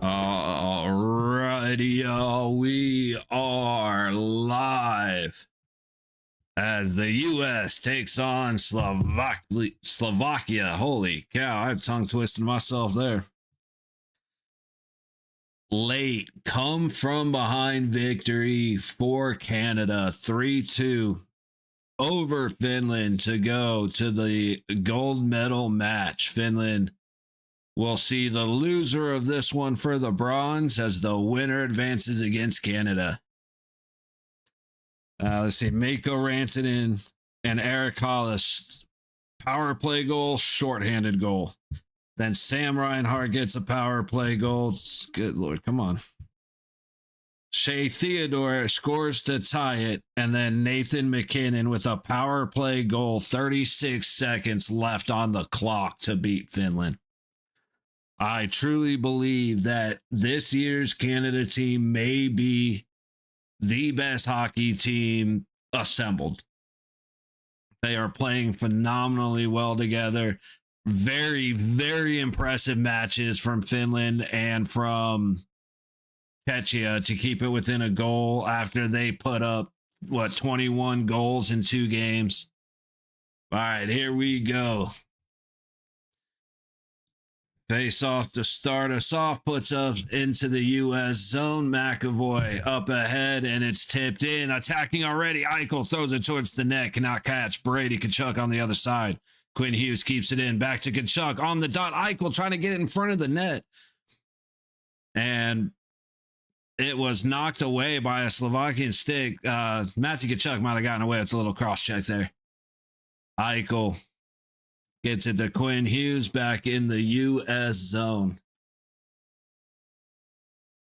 Alrighty, y'all. We are live as the U.S. takes on Slovakia. Holy cow, I tongue twisted myself there. Late come from behind victory for Canada, 3-2 over Finland to go to the gold medal match. Finland will see the loser of this one for the bronze as the winner advances against Canada. Let's see, Mako Rantanen and Eric Hollis, power play goal, shorthanded goal. Then Sam Reinhart gets a power play goal. Good Lord, come on. Shea Theodore scores to tie it, and then Nathan McKinnon with a power play goal, 36 seconds left on the clock to beat Finland. I truly believe that this year's Canada team may be the best hockey team assembled. They are playing phenomenally well together. Very, very impressive matches from Finland and from Czechia to keep it within a goal after they put up, 21 goals in 2 games. All right, here we go. Face off to start us off, puts up into the U.S. zone. McAvoy up ahead, and it's tipped in. Attacking already. Eichel throws it towards the net. Cannot catch. Brady Tkachuk on the other side. Quinn Hughes keeps it in. Back to Tkachuk on the dot. Eichel trying to get it in front of the net. And it was knocked away by a Slovakian stick. Matthew Tkachuk might have gotten away with a little cross-check there. Eichel gets it to Quinn Hughes back in the U.S. zone.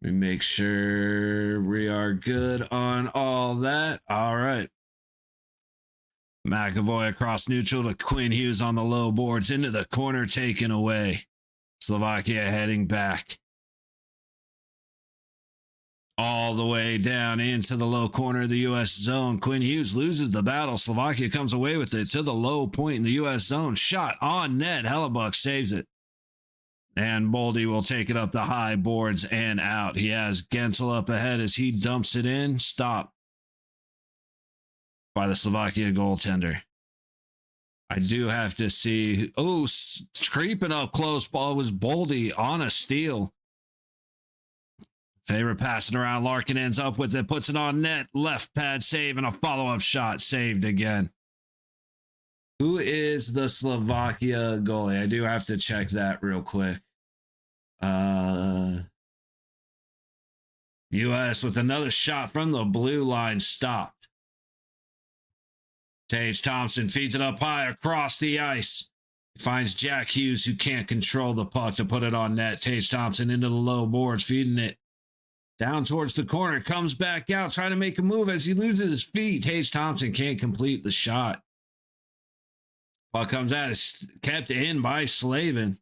We make sure we are good on all that. All right. McAvoy across neutral to Quinn Hughes on the low boards into the corner, taken away. Slovakia heading back. All the way down into the low corner of the U.S. zone. Quinn Hughes loses the battle. Slovakia comes away with it to the low point in the U.S. zone. Shot on net. Hellebuck saves it. And Boldy will take it up the high boards and out. He has Gensel up ahead as he dumps it in. Stop by the Slovakia goaltender. I do have to see. Oh, creeping up close. Ball was Boldy on a steal. Favorite passing around. Larkin ends up with it, puts it on net, left pad save, and a follow-up shot saved again. Who is the Slovakia goalie? I do have to check that real quick. U.S. with another shot from the blue line, stopped. Tage Thompson feeds it up high across the ice. Finds Jack Hughes, who can't control the puck, to put it on net. Tage Thompson into the low boards, feeding it down towards the corner, comes back out, trying to make a move as he loses his feet. Tage Thompson can't complete the shot. Puck comes out, is kept in by Slavin.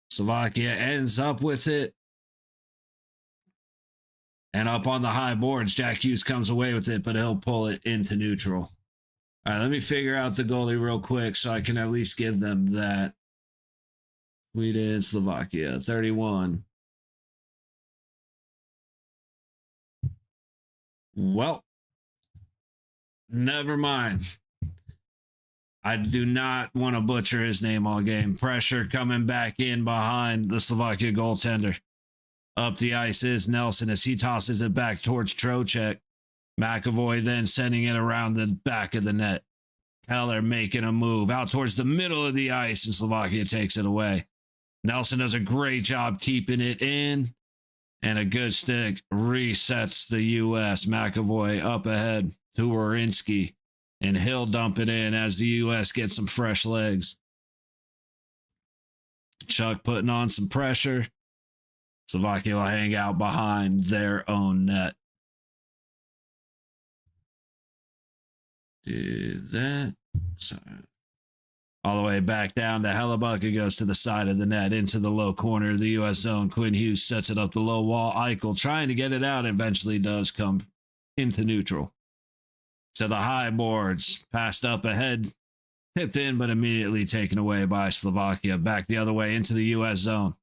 Slovakia ends up with it. And up on the high boards, Jack Hughes comes away with it, but he'll pull it into neutral. All right, let me figure out the goalie real quick so I can at least give them that. Sweden, Slovakia, 31. Well, never mind. I do not want to butcher his name all game. Pressure coming back in behind the Slovakia goaltender. Up the ice is Nelson as he tosses it back towards Trocheck. McAvoy then sending it around the back of the net. Keller making a move out towards the middle of the ice, and Slovakia takes it away. Nelson does a great job keeping it in. And a good stick resets the U.S. McAvoy up ahead to Werenski. And he'll dump it in as the U.S. gets some fresh legs. Chuck putting on some pressure. Slovakia will hang out behind their own net. Did that. Sorry. All the way back down to Hellebuck. It goes to the side of the net into the low corner of the U.S. zone. Quinn Hughes sets it up the low wall. Eichel trying to get it out. Eventually does come into neutral. To the high boards. Passed up ahead. Tipped in, but immediately taken away by Slovakia. Back the other way into the U.S. zone.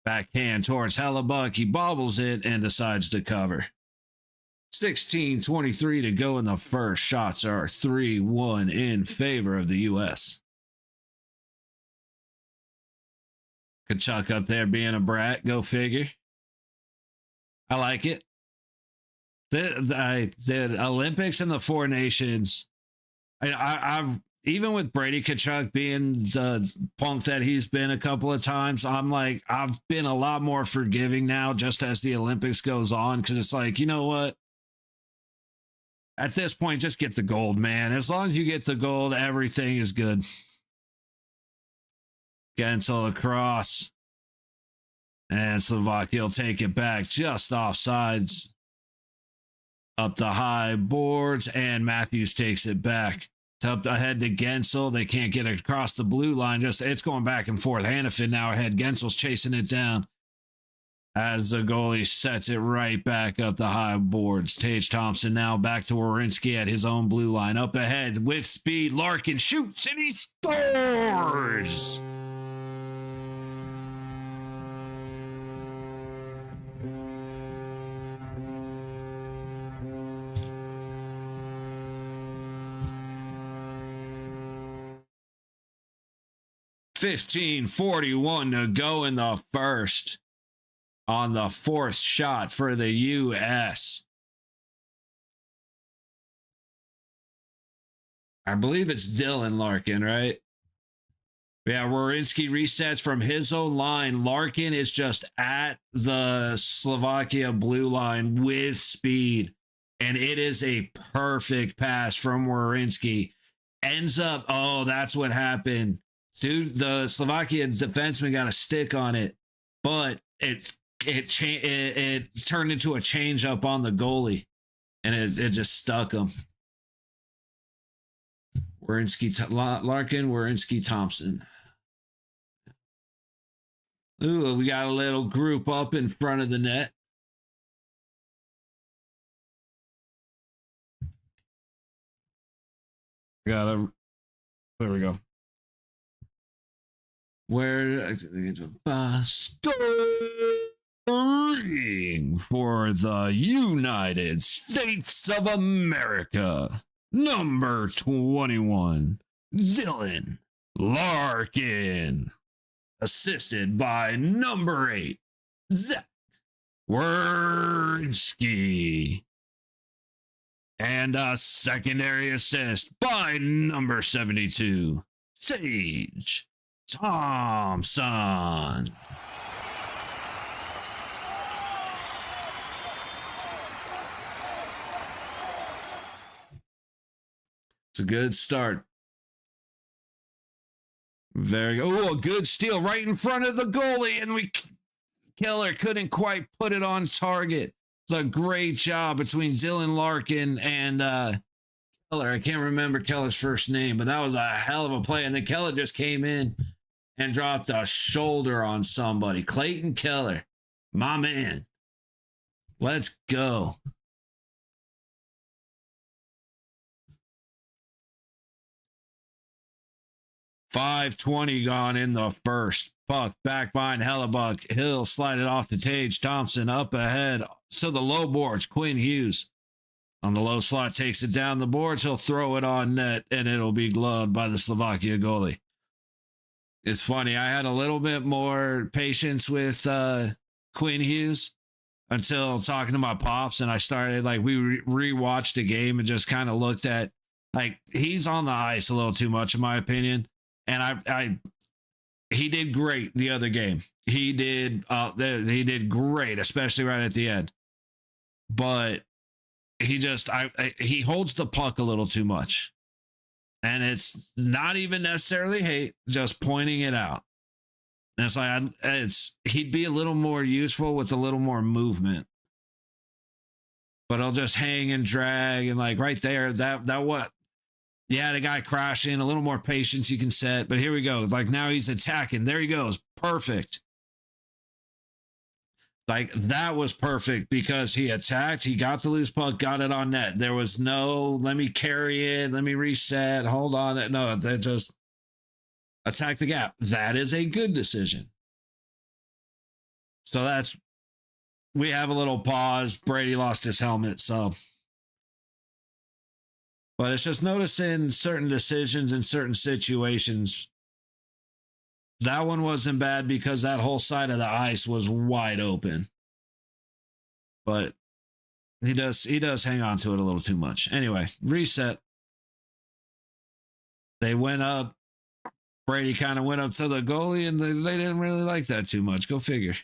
Backhand towards Hellebuck. He bobbles it and decides to cover. 16:23 to go in the first. Shots are 3-1 in favor of the U.S. Kachuk up there being a brat. Go figure. I like it. The Olympics and the Four Nations. I've even with Brady Kachuk being the punk that he's been a couple of times, I'm like, I've been a lot more forgiving now just as the Olympics goes on, because it's like, you know what? At this point, just get the gold, man. As long as you get the gold, everything is good. Gensel across. And Slovakia will take it back just offsides. Up the high boards, and Matthews takes it back. It's up ahead to Gensel. They can't get it across the blue line. It's going back and forth. Hannafin now ahead. Gensel's chasing it down as the goalie sets it right back up the high boards. Tage Thompson now back to Werenski at his own blue line. Up ahead with speed. Larkin shoots and he scores! $15:41 to go in the first on the fourth shot for the U.S. I believe it's Dylan Larkin, right? Yeah, Werenski resets from his own line. Larkin is just at the Slovakia blue line with speed, and it is a perfect pass from Werenski. Ends up, oh, that's what happened. Dude, the Slovakia defenseman got a stick on it, but it turned into a change up on the goalie, and it just stuck him. Larkin, Werenski, Thompson. Ooh, we got a little group up in front of the net. There we go. Where scoring for the United States of America, number 21, Dylan Larkin, assisted by number 8, Zach Werenski, and a secondary assist by number 72, Tage Thompson. It's a good start. Very good. Oh, a good steal right in front of the goalie, and Keller couldn't quite put it on target. It's a great job between Dylan Larkin and Keller. I can't remember Keller's first name, but that was a hell of a play. And then Keller just came in and dropped a shoulder on somebody. Clayton Keller, my man. Let's go. $5:20 gone in the first. Puck back behind Hellebuck. He'll slide it off to Tage Thompson. Up ahead to the low boards. Quinn Hughes on the low slot takes it down the boards. He'll throw it on net, and it'll be gloved by the Slovakia goalie. It's funny. I had a little bit more patience with Quinn Hughes until talking to my pops, and I started, like, we rewatched the game and just kind of looked at, like, he's on the ice a little too much, in my opinion. And he did great the other game. He did great, especially right at the end. But he holds the puck a little too much. And it's not even necessarily hate, just pointing it out. And it's like, he'd be a little more useful with a little more movement. But he'll just hang and drag, and like right there, that what? Yeah, the guy crashing, a little more patience you can set. But here we go. Like now he's attacking. There he goes. Perfect. Like that was perfect because he attacked. He got the loose puck, got it on net. There was no, let me carry it. Let me reset. Hold on. No, they just attack the gap. That is a good decision. So we have a little pause. Brady lost his helmet, so. But it's just noticing certain decisions in certain situations. That one wasn't bad because that whole side of the ice was wide open. But he does hang on to it a little too much. Anyway, reset. They went up. Brady kind of went up to the goalie, and they didn't really like that too much. Go figure.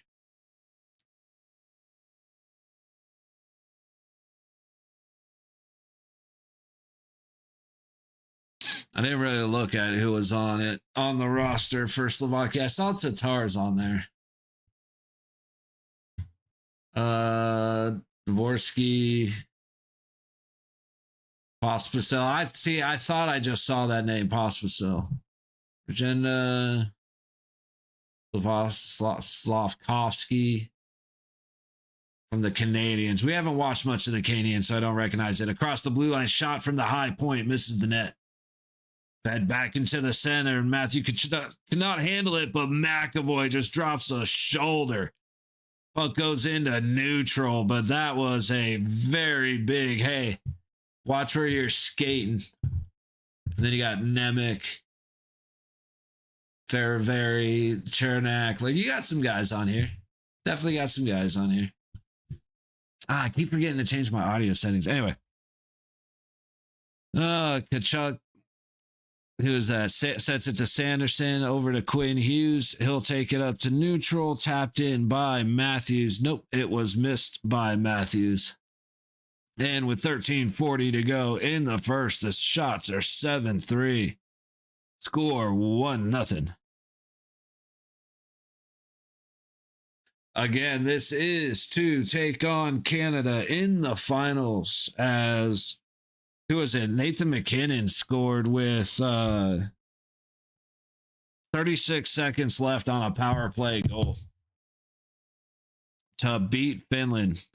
I didn't really look at who was on the roster for Slovakia. I saw Tatar's on there. Dvorsky, Pospisil. I thought I just saw that name, Pospisil. Virginia Slavkovsky from the Canadians. We haven't watched much of the Canadians, so I don't recognize it. Across the blue line, shot from the high point, misses the net. Fed back into the center, and Matthew cannot handle it, but McAvoy just drops a shoulder. Puck goes into neutral, but that was a very big, hey, watch where you're skating. And then you got Nemec, Ferraveri, Chernak. Like, you got some guys on here. Definitely got some guys on here. I keep forgetting to change my audio settings. Anyway. Kachuk, who is that? Sets it to Sanderson, over to Quinn Hughes. He'll take it up to neutral, tapped in by Matthews. Nope, it was missed by Matthews. And with 13:40 to go in the first, the shots are 7-3. Score 1-0. Again, this is to take on Canada in the finals as... Who was it? Nathan McKinnon scored with 36 seconds left on a power play goal to beat Finland.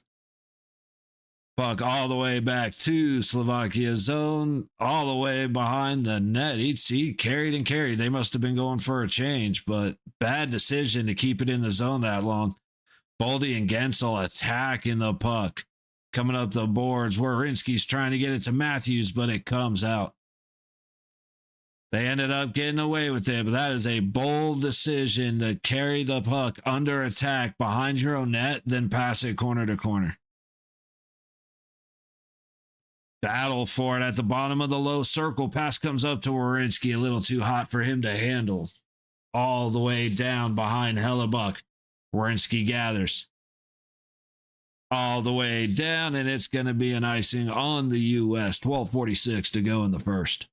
Puck all the way back to Slovakia's zone, all the way behind the net. He carried and carried. They must have been going for a change, but bad decision to keep it in the zone that long. Boldy and Gensel attacking the puck. Coming up the boards, Werenski's trying to get it to Matthews, but it comes out. They ended up getting away with it, but that is a bold decision to carry the puck under attack behind your own net, then pass it corner to corner. Battle for it at the bottom of the low circle. Pass comes up to Werenski, a little too hot for him to handle. All the way down behind Hellebuck. Werenski gathers. All the way down, and it's going to be an icing on the U.S. 12:46 to go in the first.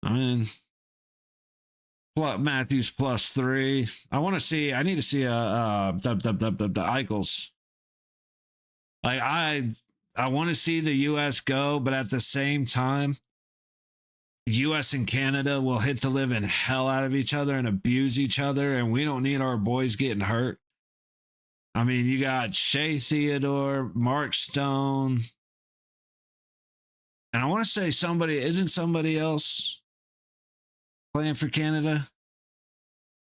I mean, Matthews +3. I need to see the Eichels. Like, I want to see the U.S. go, but at the same time, U.S. and Canada will hit the living hell out of each other and abuse each other, and we don't need our boys getting hurt. I mean, you got Shea Theodore, Mark Stone, and I want to say isn't somebody else playing for Canada?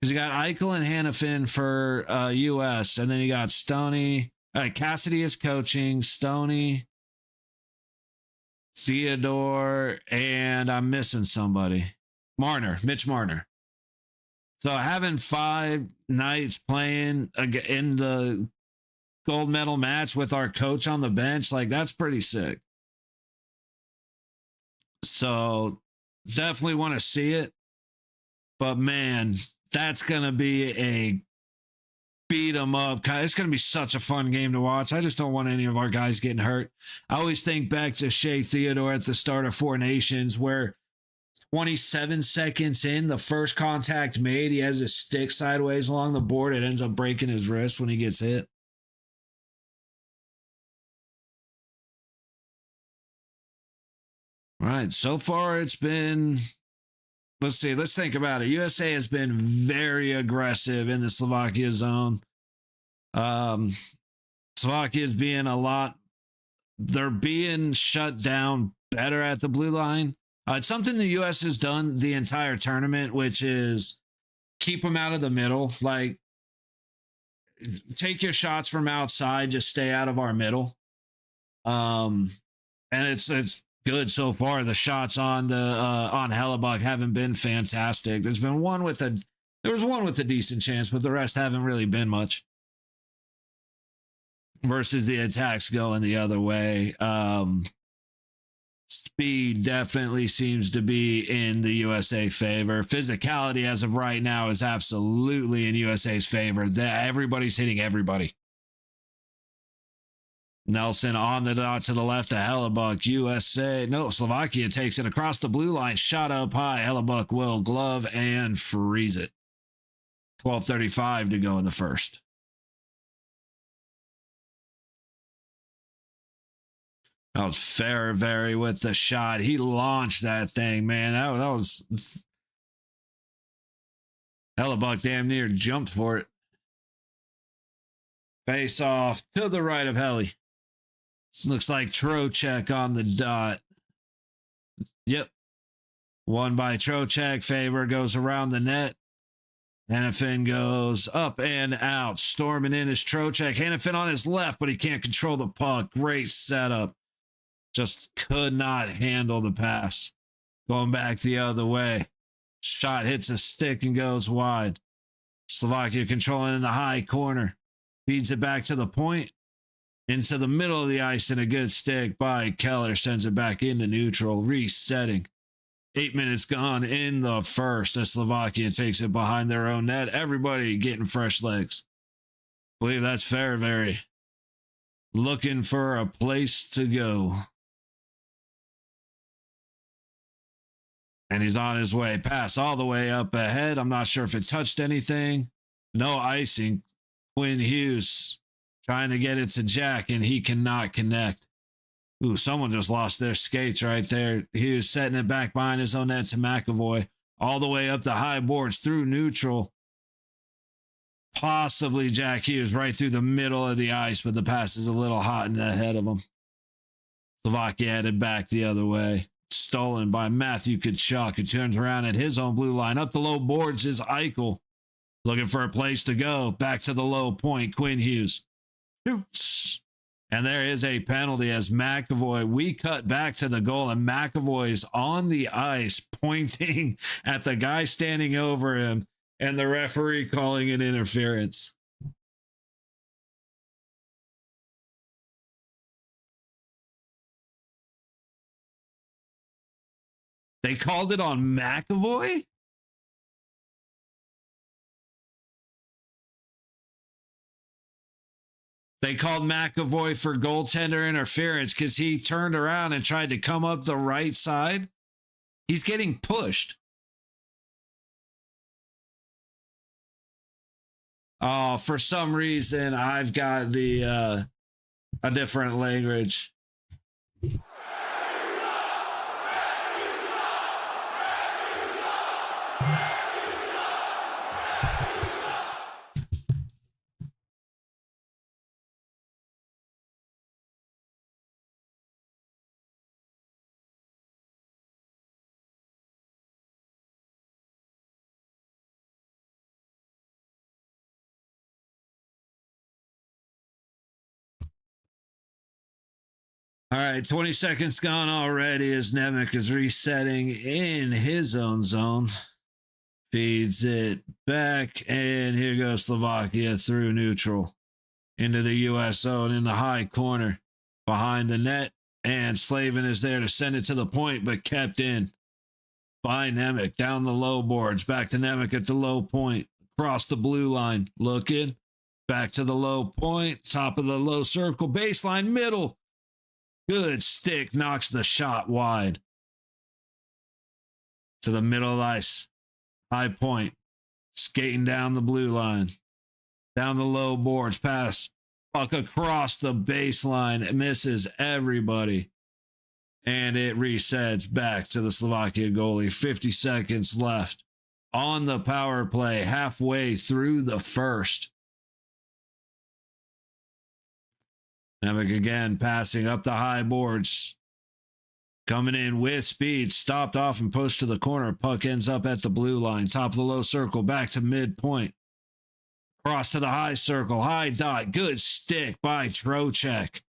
Because you got Eichel and Hannafin for U.S., and then you got Stoney. Cassidy is coaching, Stoney, Theodore, and I'm missing somebody. Mitch Marner. So having 5 nights playing in the gold medal match with our coach on the bench, like, that's pretty sick. So definitely want to see it. But man, that's going to be a beat them up. It's going to be such a fun game to watch. I just don't want any of our guys getting hurt. I always think back to Shea Theodore at the start of Four Nations, where 27 seconds in, the first contact made, he has his stick sideways along the board. It ends up breaking his wrist when he gets hit. All right. So far, it's been... Let's see. Let's think about it. USA has been very aggressive in the Slovakia zone. Slovakia is being they're being shut down better at the blue line. It's something the U.S. has done the entire tournament, which is keep them out of the middle. Like, take your shots from outside, just stay out of our middle. And it's good so far. The shots on the on Hellebuck haven't been fantastic. There was one with a decent chance, but the rest haven't really been much. Versus the attacks going the other way. Speed definitely seems to be in the USA favor. Physicality as of right now is absolutely in USA's favor. Everybody's hitting everybody. Nelson on the dot to the left of Hellebuck. USA. No, Slovakia takes it across the blue line. Shot up high. Hellebuck will glove and freeze it. 12:35 to go in the first. That was very with the shot. He launched that thing, man. That was Hellebuck damn near jumped for it. Face off to the right of Helly. Looks like Trocheck on the dot. Yep. Won by Trocheck. Faber goes around the net. Hannafin goes up and out. Storming in is Trocheck. Hannafin on his left, but he can't control the puck. Great setup. Just could not handle the pass. Going back the other way. Shot hits a stick and goes wide. Slovakia controlling in the high corner. Feeds it back to the point. Into the middle of the ice, and a good stick by Keller sends it back into neutral, resetting. 8 minutes gone in the first as Slovakia takes it behind their own net. Everybody getting fresh legs. I believe that's very looking for a place to go. And he's on his way. Pass all the way up ahead. I'm not sure if it touched anything. No icing. Quinn Hughes trying to get it to Jack, and he cannot connect. Ooh, someone just lost their skates right there. Hughes setting it back behind his own net to McAvoy. All the way up the high boards through neutral. Possibly Jack Hughes right through the middle of the ice, but the pass is a little hot and ahead of him. Slovakia headed back the other way. Stolen by Matthew Tkachuk, who turns around at his own blue line. Up the low boards is Eichel. Looking for a place to go. Back to the low point. Quinn Hughes shoots. And there is a penalty as McAvoy, we cut back to the goal, and McAvoy's on the ice pointing at the guy standing over him, and the referee calling it interference. They called it on McAvoy? They called McAvoy for goaltender interference because he turned around and tried to come up the right side. He's getting pushed. Oh, for some reason, I've got the a different language. All right, 20 seconds gone already as Nemec is resetting in his own zone. Feeds it back, and here goes Slovakia through neutral. Into the U.S. zone in the high corner. Behind the net, and Slavin is there to send it to the point, but kept in by Nemec. Down the low boards, back to Nemec at the low point. Across the blue line, looking. Back to the low point, top of the low circle, baseline, middle. Good stick, knocks the shot wide. To the middle of the ice. High point. Skating down the blue line. Down the low boards. Pass. Puck across the baseline. It misses everybody. And it resets back to the Slovakia goalie. 50 seconds left on the power play. Halfway through the first. Nemec again passing up the high boards. Coming in with speed, stopped off and pushed to the corner. Puck ends up at the blue line. Top of the low circle, back to midpoint. Cross to the high circle, high dot. Good stick by Trocheck.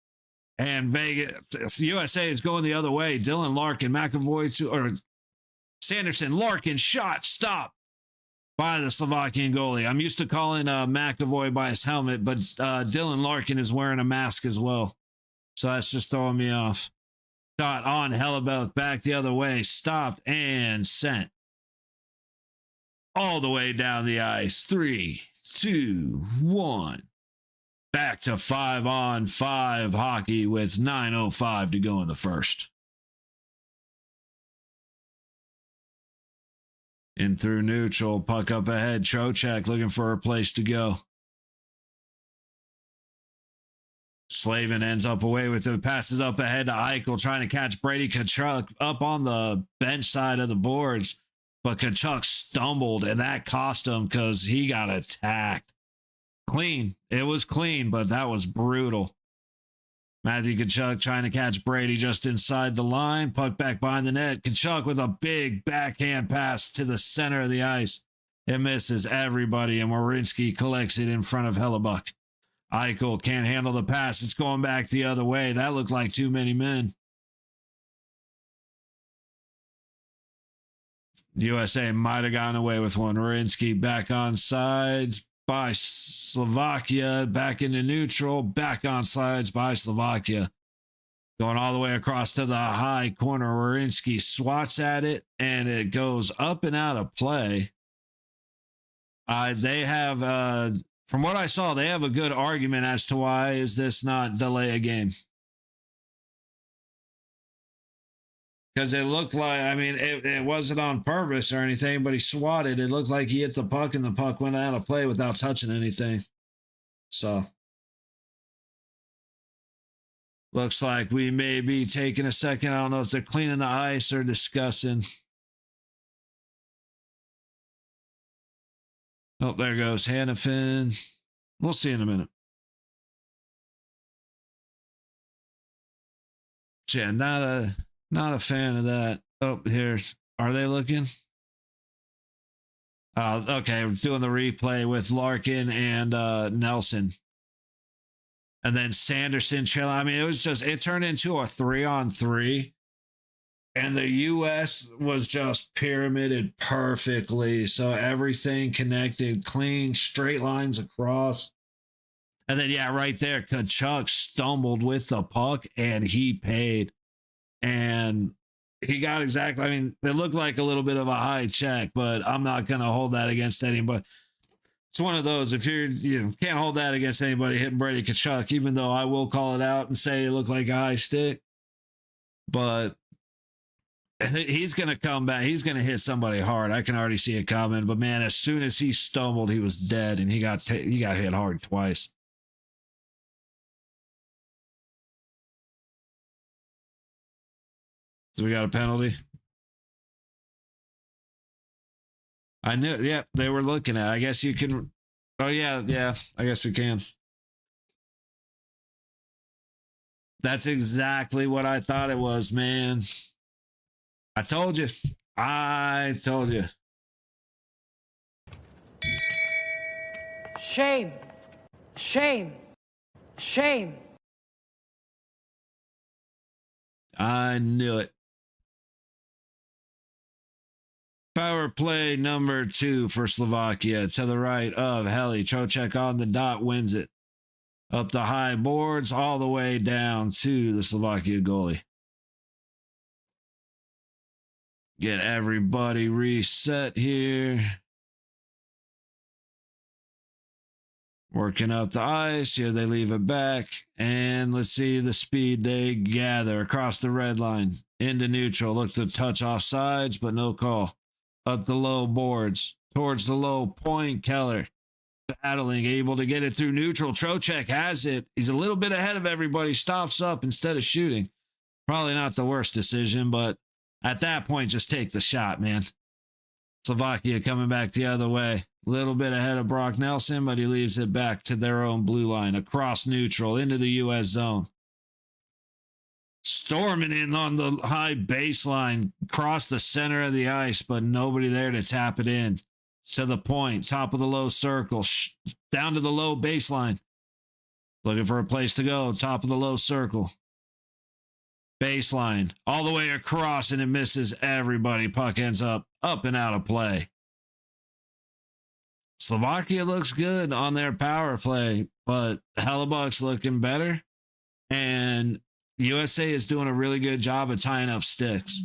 And Vegas, USA is going the other way. Dylan Larkin, Sanderson, Larkin, shot, stop by the Slovakian goalie. I'm used to calling McAvoy by his helmet, but Dylan Larkin is wearing a mask as well. So that's just throwing me off. Shot on Hellebuyck, back the other way, stopped and sent. All the way down the ice. 3, 2, 1. Back to 5-on-5 hockey with 9:05 to go in the first. In through neutral, puck up ahead. Trocheck looking for a place to go. Slavin ends up away with it, passes up ahead to Eichel, trying to catch Brady Tkachuk up on the bench side of the boards. But Tkachuk stumbled, and that cost him because he got attacked. Clean. It was clean, but that was brutal. Matthew Tkachuk trying to catch Brady just inside the line. Puck back behind the net. Tkachuk with a big backhand pass to the center of the ice. It misses everybody, and Werenski collects it in front of Hellebuyck. Eichel can't handle the pass. It's going back the other way. That looked like too many men. USA might have gotten away with one. Werenski back on sides by Slovakia. Back into neutral. Back on sides by Slovakia. Going all the way across to the high corner. Werenski swats at it, and it goes up and out of play. They have... From what I saw, they have a good argument as to why is this not delay a game. Because it looked like, I mean, it wasn't on purpose or anything, but he swatted. It looked like he hit the puck and the puck went out of play without touching anything. So, looks like we may be taking a second. I don't know if they're cleaning the ice or discussing. Oh, there goes Hannafin. We'll see in a minute. Yeah, not a fan of that. Oh, are they looking? Oh, okay. We're doing the replay with Larkin and Nelson. And then Sanderson trailing. I mean, it turned into a 3-on-3. And the U.S. was just pyramided perfectly. So everything connected, clean, straight lines across. And then, yeah, right there, Tkachuk stumbled with the puck and he paid. And he got exactly, I mean, it looked like a little bit of a high check, but I'm not going to hold that against anybody. It's one of those, if you can't hold that against anybody hitting Brady Tkachuk, even though I will call it out and say it looked like a high stick. But he's going to come back. He's going to hit somebody hard. I can already see it coming. But, man, as soon as he stumbled, he was dead, and he got hit hard twice. So we got a penalty. I knew. Yeah, they were looking at. I guess you can. Oh, yeah. I guess we can. That's exactly what I thought it was, man. I told you. Shame. I knew it. Power play number 2 for Slovakia to the right of Heli. Trocheck on the dot wins it. Up the high boards all the way down to the Slovakia goalie. Get everybody reset here. Working up the ice. Here they leave it back. And let's see the speed they gather across the red line. Into neutral. Look to touch off sides, but no call. Up the low boards. Towards the low point. Keller battling. Able to get it through neutral. Trocheck has it. He's a little bit ahead of everybody. Stops up instead of shooting. Probably not the worst decision, but at that point, just take the shot, man. Slovakia coming back the other way. A little bit ahead of Brock Nelson, but he leaves it back to their own blue line. Across neutral into the U.S. zone. Storming in on the high baseline, cross the center of the ice, but nobody there to tap it in. To the point, top of the low circle, down to the low baseline. Looking for a place to go, top of the low circle. Baseline, all the way across, and it misses everybody. Puck ends up and out of play. Slovakia looks good on their power play, but Hellebuck's looking better. And USA is doing a really good job of tying up sticks.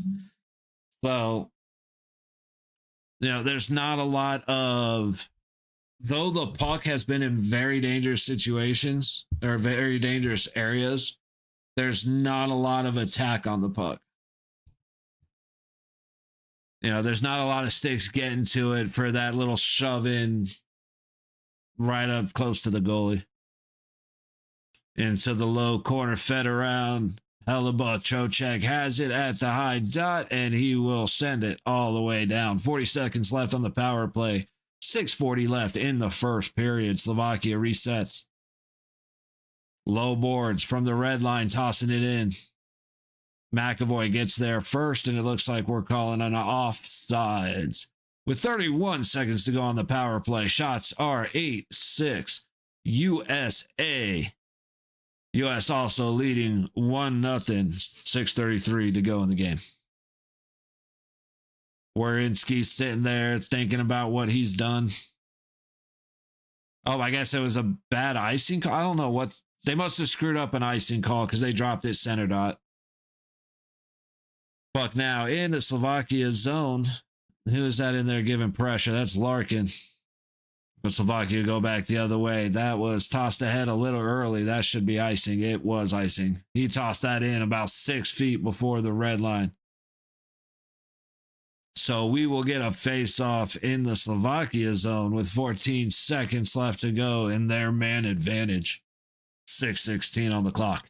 So, there's not a lot of, though the puck has been in very dangerous situations or very dangerous areas, there's not a lot of attack on the puck. There's not a lot of sticks getting to it for that little shove in right up close to the goalie. Into the low corner, fed around. Hellebuyck, Trocheck has it at the high dot, and he will send it all the way down. 40 seconds left on the power play. 6:40 left in the first period. Slovakia resets. Low boards from the red line, tossing it in. McAvoy gets there first, and it looks like we're calling an offsides. With 31 seconds to go on the power play, shots are 8-6 USA. US also leading 1-0, 6:33 to go in the game. Werenski's sitting there thinking about what he's done. Oh, I guess it was a bad icing call. I don't know what. They must have screwed up an icing call because they dropped it center dot. Puck now into Slovakia's zone. Who is that in there giving pressure? That's Larkin. But Slovakia go back the other way. That was tossed ahead a little early. That should be icing. It was icing. He tossed that in about 6 feet before the red line. So we will get a face-off in the Slovakia zone with 14 seconds left to go in their man advantage. 6:16 on the clock.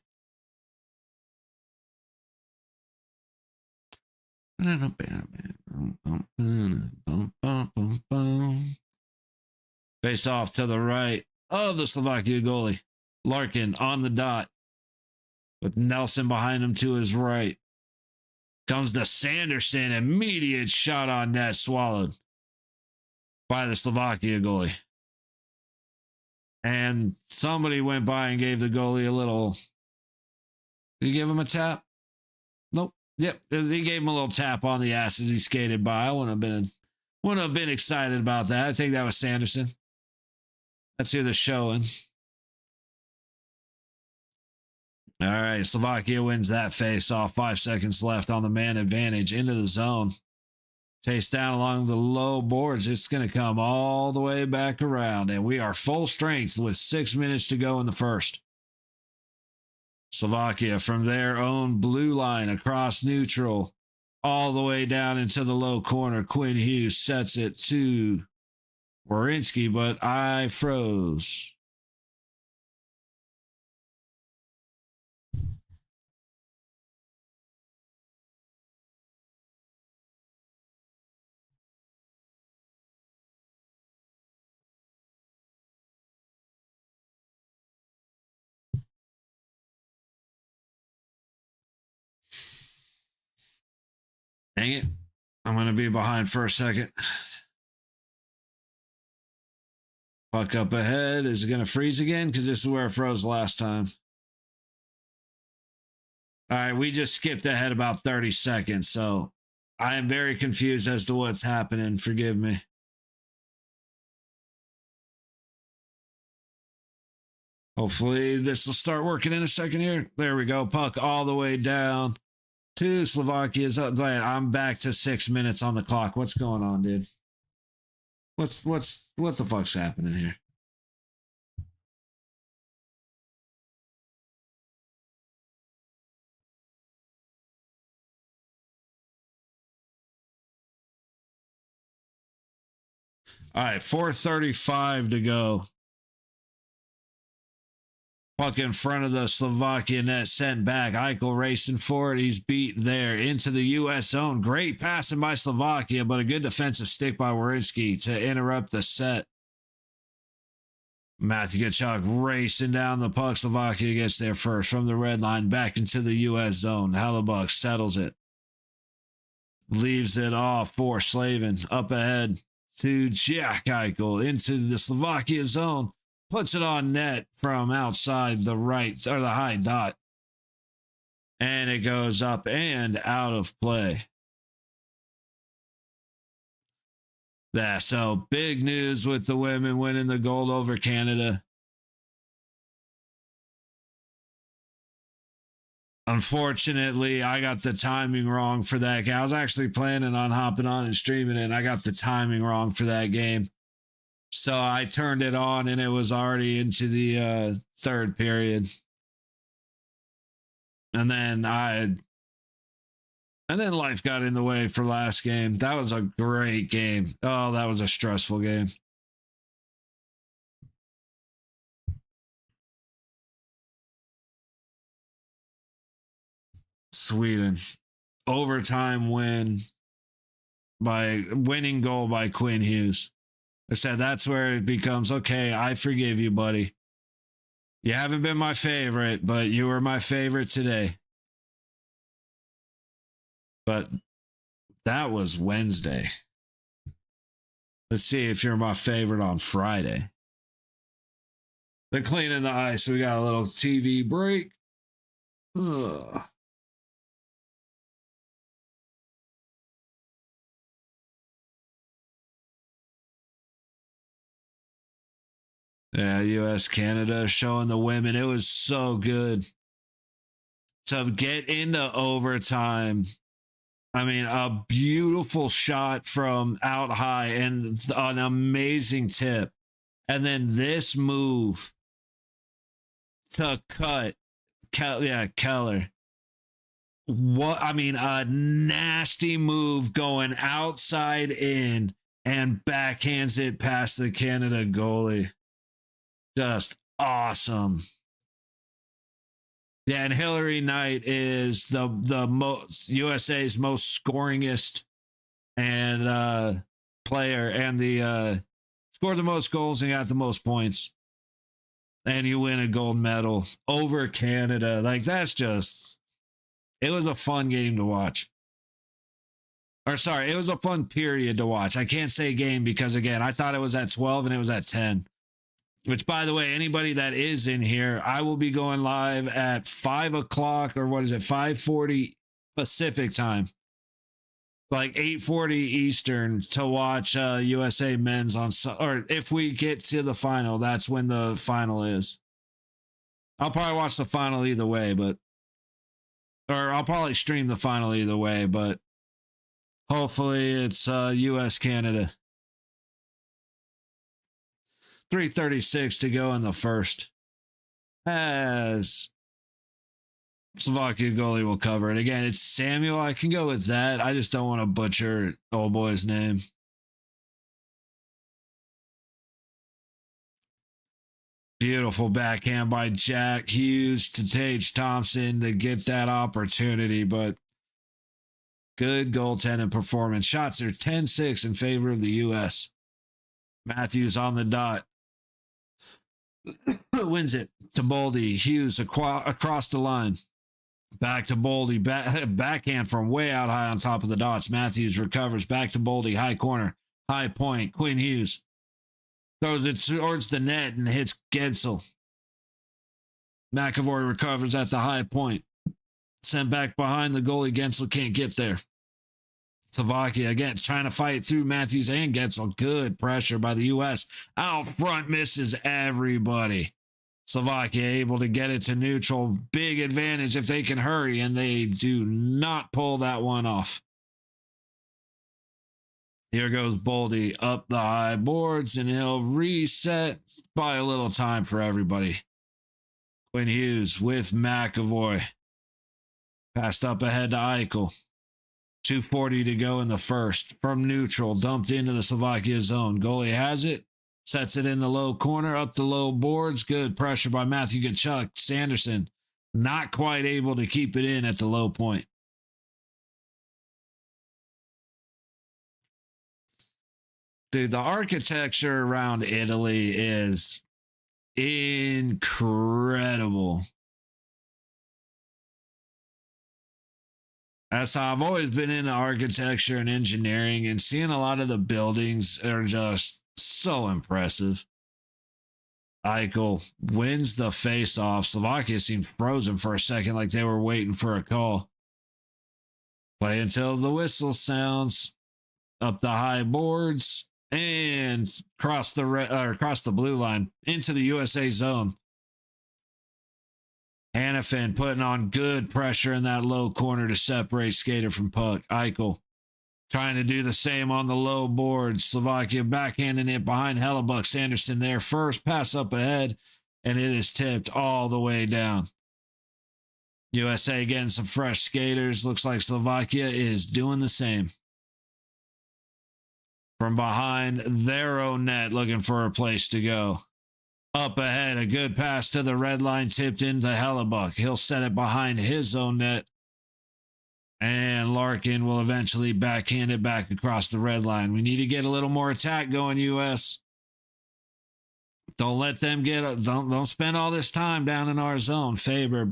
Face off to the right of the Slovakia goalie. Larkin on the dot with Nelson behind him to his right. Comes to Sanderson. Immediate shot on net, swallowed by the Slovakia goalie. And somebody went by and gave the goalie a little. Did he give him a tap? Nope. Yep. He gave him a little tap on the ass as he skated by. I wouldn't have been excited about that. I think that was Sanderson. Let's hear the showing. All right, Slovakia wins that face off. 5 seconds left on the man advantage into the zone. Chase down along the low boards. It's going to come all the way back around, and we are full strength with 6 minutes to go in the first. Slovakia from their own blue line across neutral, all the way down into the low corner. Quinn Hughes sets it to Werenski, but I froze. Dang it. I'm going to be behind for a second. Puck up ahead. Is it going to freeze again? Because this is where it froze last time. All right, we just skipped ahead about 30 seconds, so I am very confused as to what's happening. Forgive me. Hopefully this will start working in a second here. There we go. Puck all the way down to Slovakia's. I'm back to 6 minutes on the clock. What's going on, dude? What the fuck's happening here? All right, 4:35 to go. Puck in front of the Slovakia net, sent back. Eichel racing for it. He's beat there into the U.S. zone. Great passing by Slovakia, but a good defensive stick by Werenski to interrupt the set. Matthew Tkachuk racing down the puck. Slovakia gets there first from the red line back into the U.S. zone. Hellebuck settles it. Leaves it off for Slavin. Up ahead to Jack Eichel into the Slovakia zone. Puts it on net from outside the right or the high dot. And it goes up and out of play. Yeah, so big news with the women winning the gold over Canada. Unfortunately, I got the timing wrong for that game. I was actually planning on hopping on and streaming it, and I got the timing wrong for that game. So I turned it on, and it was already into the third period. And then life got in the way for last game. That was a great game. Oh, that was a stressful game. Sweden. Overtime win by winning goal by Quinn Hughes. I said that's where it becomes, okay, I forgive you, buddy. You haven't been my favorite, but you were my favorite today. But that was Wednesday. Let's see if you're my favorite on Friday. They're cleaning the ice. We got a little TV break. Ugh. Yeah, U.S. Canada showing the women. It was so good to get into overtime. I mean, a beautiful shot from out high and an amazing tip. And then this move to cut Keller. What I mean, a nasty move going outside in and backhands it past the Canada goalie. Just awesome. Yeah, and Hillary Knight is the most USA's most scoringest and player, and the scored the most goals and got the most points. And you win a gold medal over Canada. Like, that's just, it was a fun game to watch. Or sorry, it was a fun period to watch. I can't say game because, again, I thought it was at 12 and it was at 10. Which, by the way, anybody that is in here, I will be going live at 5 o'clock, or what is it, 5:40 Pacific time. Like 8:40 Eastern to watch USA men's on, or if we get to the final, that's when the final is. I'll probably watch the final either way, or I'll probably stream the final either way, but hopefully it's US Canada. 3:36 to go in the first. As Slovakia goalie will cover it. Again, it's Samuel. I can go with that. I just don't want to butcher old boy's name. Beautiful backhand by Jack Hughes to Tage Thompson to get that opportunity, but good goaltending performance. Shots are 10-6 in favor of the U.S. Matthews on the dot. Wins it to Boldy. Hughes across the line. Back to Boldy. Backhand from way out high on top of the dots. Matthews recovers. Back to Boldy. High corner. High point. Quinn Hughes throws it towards the net and hits Gensel. McAvoy recovers at the high point. Sent back behind the goalie. Gensel can't get there. Slovakia again trying to fight through Matthews and Gensel. Good pressure by the U.S. Out front misses everybody. Slovakia able to get it to neutral. Big advantage if they can hurry, and they do not pull that one off. Here goes Boldy up the high boards, and he'll reset by a little time for everybody. Quinn Hughes with McAvoy. Passed up ahead to Eichel. 2:40 to go in the first. From neutral, dumped into the Slovakia zone. Goalie has it. Sets it in the low corner, up the low boards. Good pressure by Matthew Tkachuk. Sanderson not quite able to keep it in at the low point. Dude, the architecture around Italy is incredible. That's how I've always been into architecture and engineering, and seeing a lot of the buildings are just so impressive. Eichel wins the face-off. Slovakia seemed frozen for a second, like they were waiting for a call. Play until the whistle sounds. Up the high boards and across the blue line into the USA zone. Hannafin putting on good pressure in that low corner to separate skater from puck. Eichel trying to do the same on the low board. Slovakia backhanding it behind Hellebuck. Sanderson there first, pass up ahead, and it is tipped all the way down. USA getting some fresh skaters. Looks like Slovakia is doing the same. From behind their own net, looking for a place to go. Up ahead, a good pass to the red line, tipped into Hellebuck. He'll set it behind his own net. And Larkin will eventually backhand it back across the red line. We need to get a little more attack going, US. Don't let them don't spend all this time down in our zone. Faber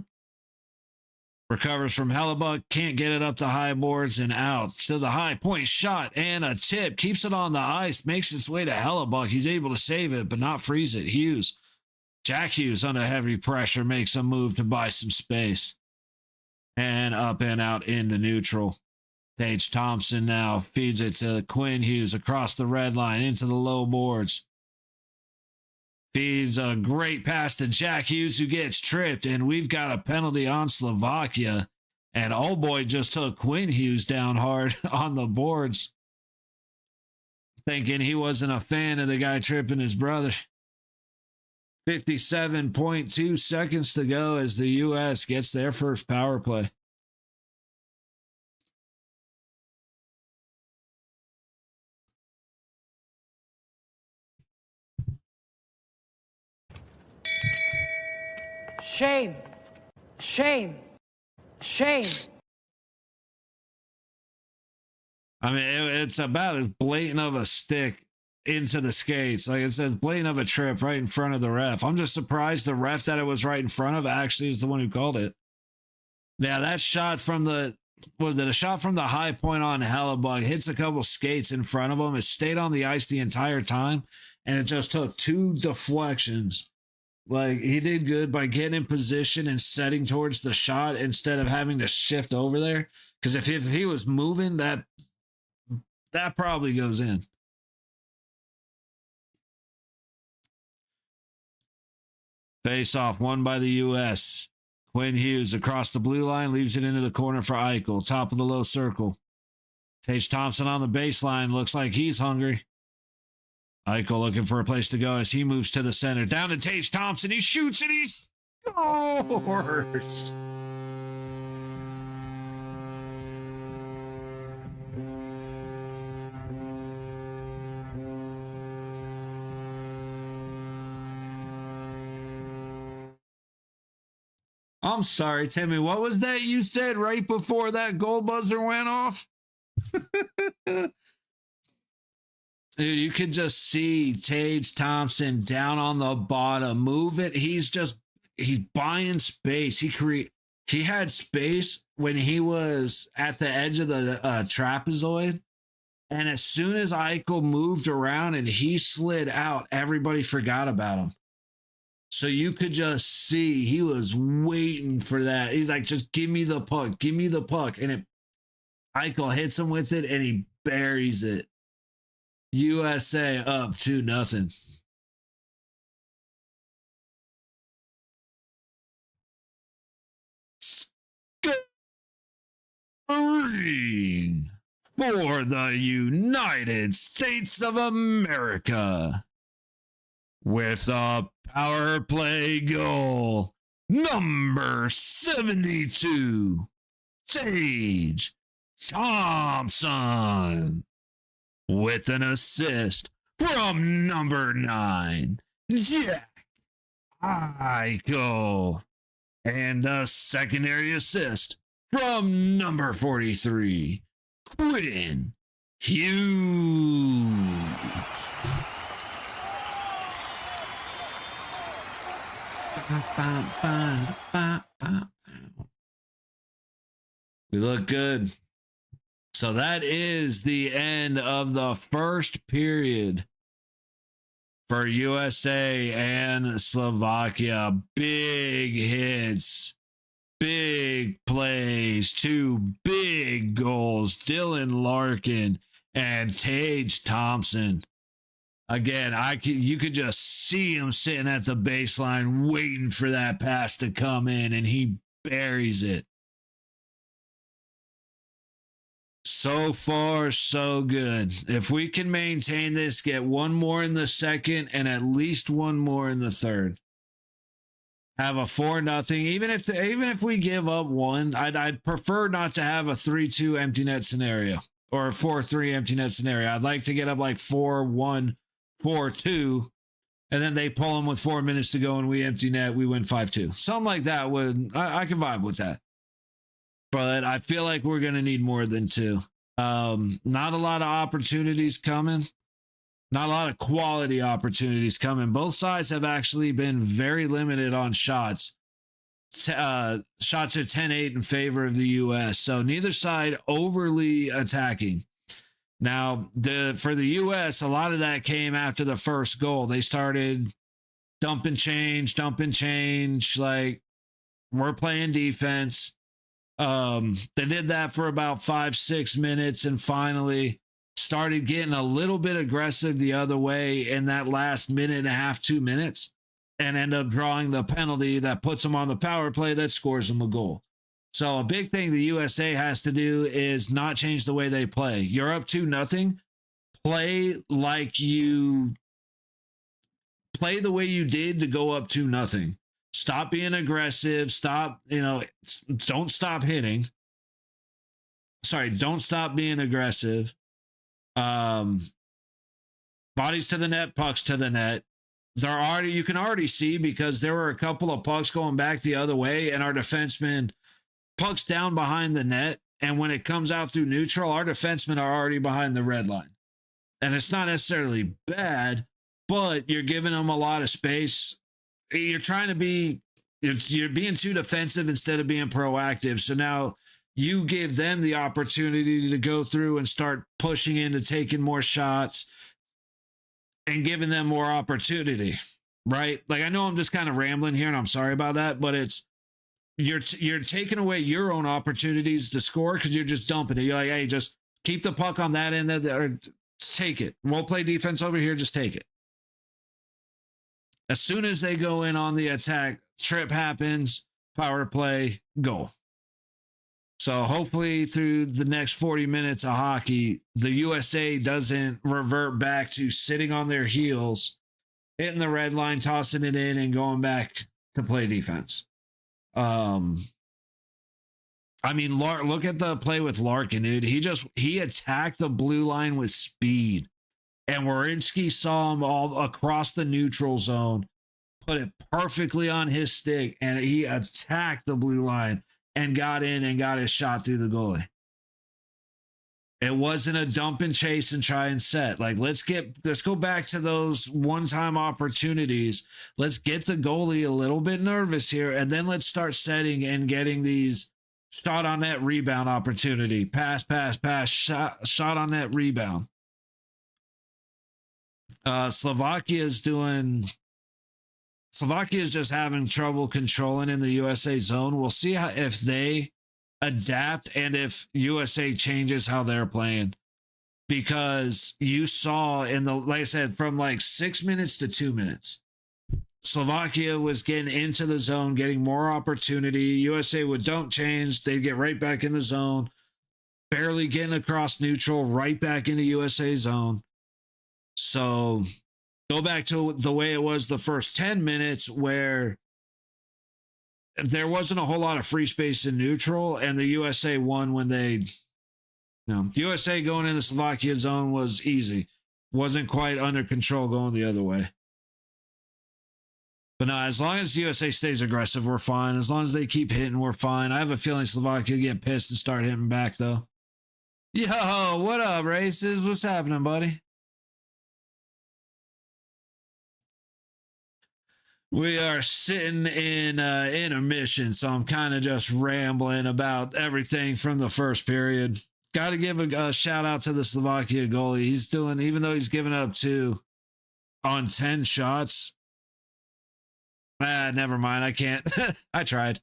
recovers from Hellebuck, can't get it up the high boards and out to the high point shot and a tip. Keeps it on the ice, makes its way to Hellebuck. He's able to save it, but not freeze it. Hughes, Jack Hughes under heavy pressure, makes a move to buy some space. And up and out into neutral. Tage Thompson now feeds it to Quinn Hughes across the red line into the low boards. Feeds a great pass to Jack Hughes, who gets tripped, and we've got a penalty on Slovakia. And oh boy, just took Quinn Hughes down hard on the boards, thinking he wasn't a fan of the guy tripping his brother. 57.2 seconds to go as the U.S. gets their first power play. Shame. Shame. Shame. I mean, it's about as blatant of a stick into the skates. Like it says, blatant of a trip right in front of the ref. I'm just surprised the ref that it was right in front of actually is the one who called it. Yeah, that shot from a shot from the high point on Hellebuck, hits a couple skates in front of him. It stayed on the ice the entire time, and it just took two deflections. Like, he did good by getting in position and setting towards the shot instead of having to shift over there. Because if he was moving, that probably goes in. Face off won by the U.S. Quinn Hughes across the blue line, leaves it into the corner for Eichel. Top of the low circle. Tage Thompson on the baseline. Looks like he's hungry. Eichel looking for a place to go as he moves to the center. Down to Tage Thompson. He shoots and he scores. I'm sorry, Timmy. What was that you said right before that goal buzzer went off? Dude, you could just see Tage Thompson down on the bottom. Move it. He's buying space. He had space when he was at the edge of the trapezoid. And as soon as Eichel moved around and he slid out, everybody forgot about him. So you could just see he was waiting for that. He's like, just give me the puck. Give me the puck. And Eichel hits him with it and he buries it. USA up 2-0. Scoring for the United States of America with a power play goal, number 72, Tage Thompson. With an assist from number 9, Jack Eichel. And a secondary assist from number 43, Quinn Hughes. We look good. So that is the end of the first period for USA and Slovakia. Big hits, big plays, two big goals. Dylan Larkin and Tage Thompson. Again, you could just see him sitting at the baseline waiting for that pass to come in, and he buries it. So far, so good. If we can maintain this, get one more in the second and at least one more in the third. Have a 4-0. Even if we give up one, I'd prefer not to have a 3-2 empty net scenario or a 4-3 empty net scenario. I'd like to get up like 4-1, 4-2, and then they pull them with 4 minutes to go and we empty net, we win 5-2. Something like that I can vibe with that. But I feel like we're going to need more than two. Not a lot of opportunities coming. Not a lot of quality opportunities coming. Both sides have actually been very limited on shots. Shots are 10-8 in favor of the U.S. So neither side overly attacking. Now, for the U.S., a lot of that came after the first goal. They started dump and change. Like, we're playing defense. They did that for about 5-6 minutes and finally started getting a little bit aggressive the other way in that last minute and a half, 2 minutes, and end up drawing the penalty that puts them on the power play that scores them a goal. So a big thing the USA has to do is not change the way they play. You're up 2-0. Play the way you did to go up 2-0. Stop being aggressive. Don't stop hitting. Sorry, don't stop being aggressive. Bodies to the net, pucks to the net. You can already see because there were a couple of pucks going back the other way, and our defensemen, pucks down behind the net, and when it comes out through neutral, our defensemen are already behind the red line. And it's not necessarily bad, but you're giving them a lot of space. You're being too defensive instead of being proactive. So now you give them the opportunity to go through and start pushing into taking more shots and giving them more opportunity, right? Like, I know I'm just kind of rambling here and I'm sorry about that, but you're taking away your own opportunities to score because you're just dumping it. You're like, hey, just keep the puck on that end or take it. We'll play defense over here. Just take it. As soon as they go in on the attack, trip happens, power play, goal. So hopefully through the next 40 minutes of hockey, the USA doesn't revert back to sitting on their heels, hitting the red line, tossing it in, and going back to play defense. Look at the play with Larkin, dude. He attacked the blue line with speed. And Werenski saw him all across the neutral zone, put it perfectly on his stick, and he attacked the blue line and got in and got his shot through the goalie. It wasn't a dump and chase and try and set. Like, let's go back to those one-time opportunities. Let's get the goalie a little bit nervous here, and then let's start setting and getting these shot on net rebound opportunity. Pass, shot on net rebound. Slovakia is just having trouble controlling in the USA zone. We'll see if they adapt and if USA changes how they're playing, because you saw like I said, from like 6 minutes to 2 minutes, Slovakia was getting into the zone, getting more opportunity. USA would don't change. They'd get right back in the zone, barely getting across neutral, right back into USA zone. So go back to the way it was the first 10 minutes where there wasn't a whole lot of free space in neutral, and the USA won when the USA going in the Slovakia zone was easy. Wasn't quite under control going the other way. But no, as long as the USA stays aggressive, we're fine. As long as they keep hitting, we're fine. I have a feeling Slovakia get pissed and start hitting back, though. Yo, what up, Races? What's happening, buddy? We are sitting in intermission, so I'm kind of just rambling about everything from the first period. Got to give a shout out to the Slovakia goalie. He's doing, even though he's given up 2 on 10 shots. Never mind. I can't. I tried.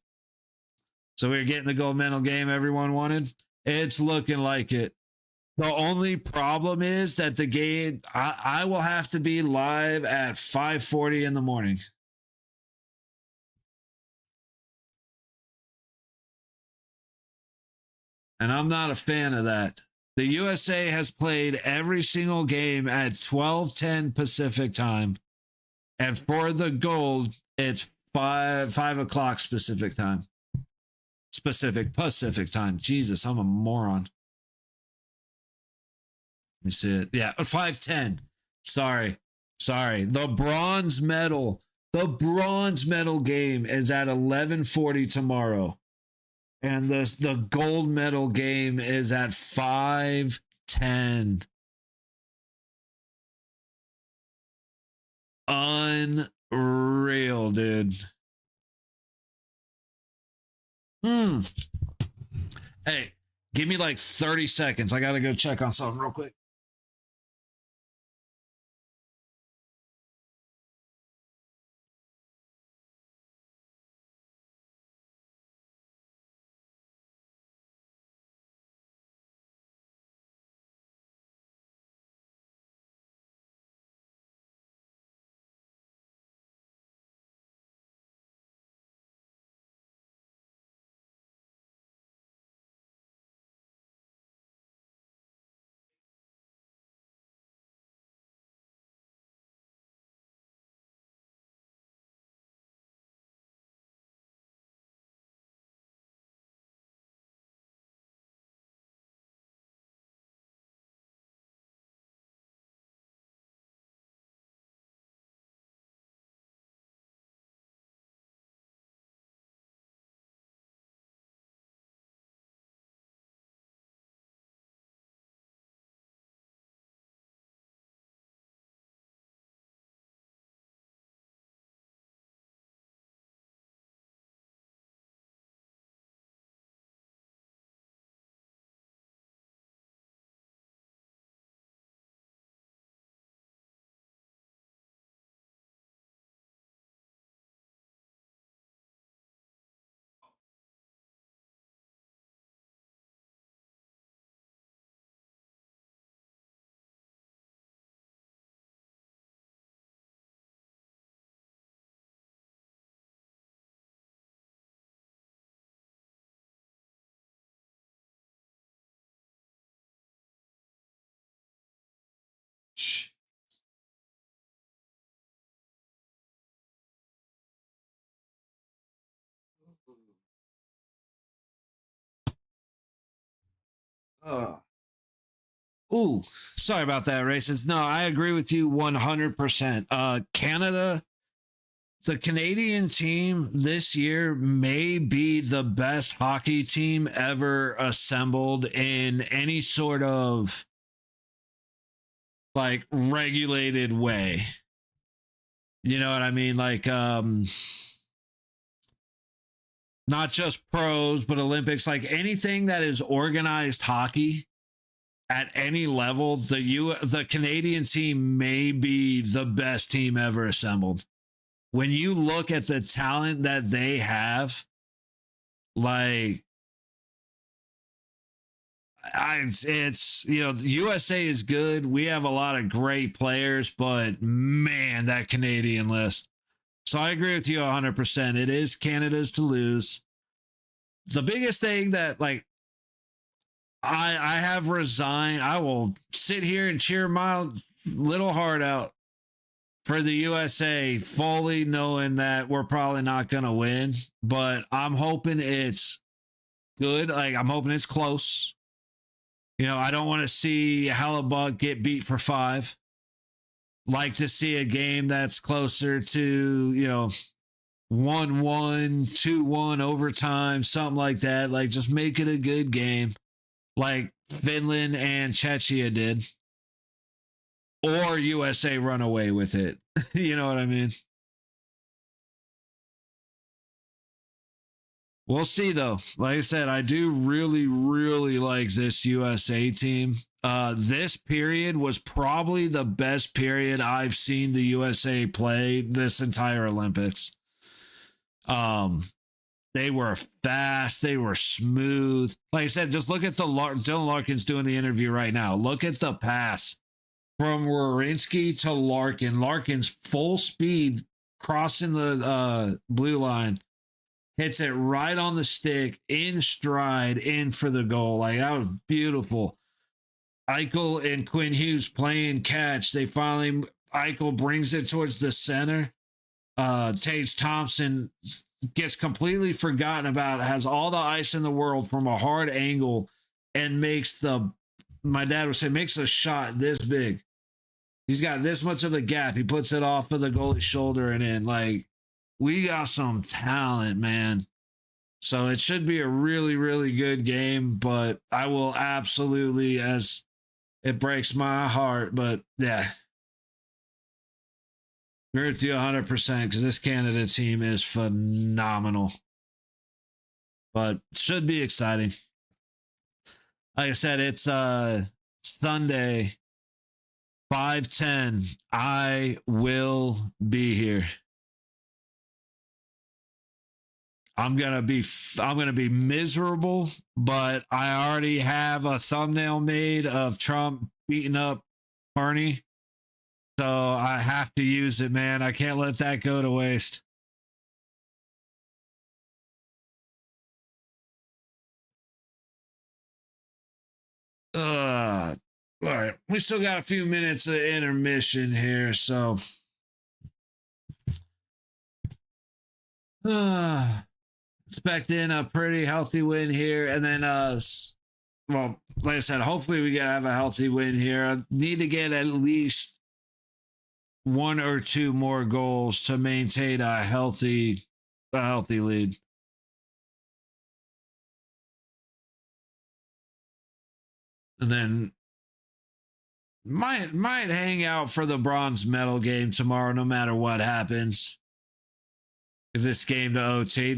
So we're getting the gold medal game everyone wanted. It's looking like it. The only problem is that the game, I will have to be live at 5:40 in the morning. And I'm not a fan of that. The USA has played every single game at 12:10 Pacific time. And for the gold, it's 5 o'clock Pacific time. Pacific time. Jesus, I'm a moron. Let me see it. Yeah, 5:10. Sorry. The bronze medal game is at 11:40 tomorrow. And the gold medal game is at 5:10. Unreal, dude. Hey, give me like 30 seconds. I gotta go check on something real quick. Ooh, sorry about that, racist. No, I agree with you 100%. Canada, the Canadian team this year may be the best hockey team ever assembled in any sort of like regulated way. You know what I mean? Like, not just pros, but Olympics, like anything that is organized hockey at any level, the Canadian team may be the best team ever assembled. When you look at the talent that they have, like it's the USA is good. We have a lot of great players, but man, that Canadian list. So I agree with you 100%. It is Canada's to lose. The biggest thing that like I have resigned. I will sit here and cheer my little heart out for the USA, fully knowing that we're probably not going to win, but I'm hoping it's good. Like, I'm hoping it's close. I don't want to see Hellebuck get beat for 5. Like to see a game that's closer to, 1-1, 2-1 overtime, something like that. Like, just make it a good game like Finland and Czechia did. Or USA run away with it. You know what I mean? We'll see though. Like I said, I do really, really like this USA team. This period was probably the best period I've seen the USA play this entire Olympics. Um, they were fast, they were smooth. Like I said, just look at the Dylan Larkin's doing the interview right now. Look at the pass from Wawrinski to Larkin. Larkin's full speed crossing the blue line. Hits it right on the stick, in stride, in for the goal. Like, that was beautiful. Eichel and Quinn Hughes playing catch. Eichel brings it towards the center. Tage Thompson gets completely forgotten about, has all the ice in the world from a hard angle, and my dad would say, makes a shot this big. He's got this much of a gap. He puts it off of the goalie's shoulder and in. Like, we got some talent, man. So it should be a really, really good game, but I will absolutely, as it breaks my heart, but yeah. Agree with you 100% because this Canada team is phenomenal. But it should be exciting. Like I said, it's Sunday, 5:10. I will be here. I'm gonna be miserable, but I already have a thumbnail made of Trump beating up Bernie, so I have to use it, man. I can't let that go to waste. All right, we still got a few minutes of intermission here, so. Expecting a pretty healthy win here, and then well, like I said, hopefully we have a healthy win here. I need to get at least one or two more goals to maintain a healthy lead. And then might hang out for the bronze medal game tomorrow, no matter what happens. This game to OT.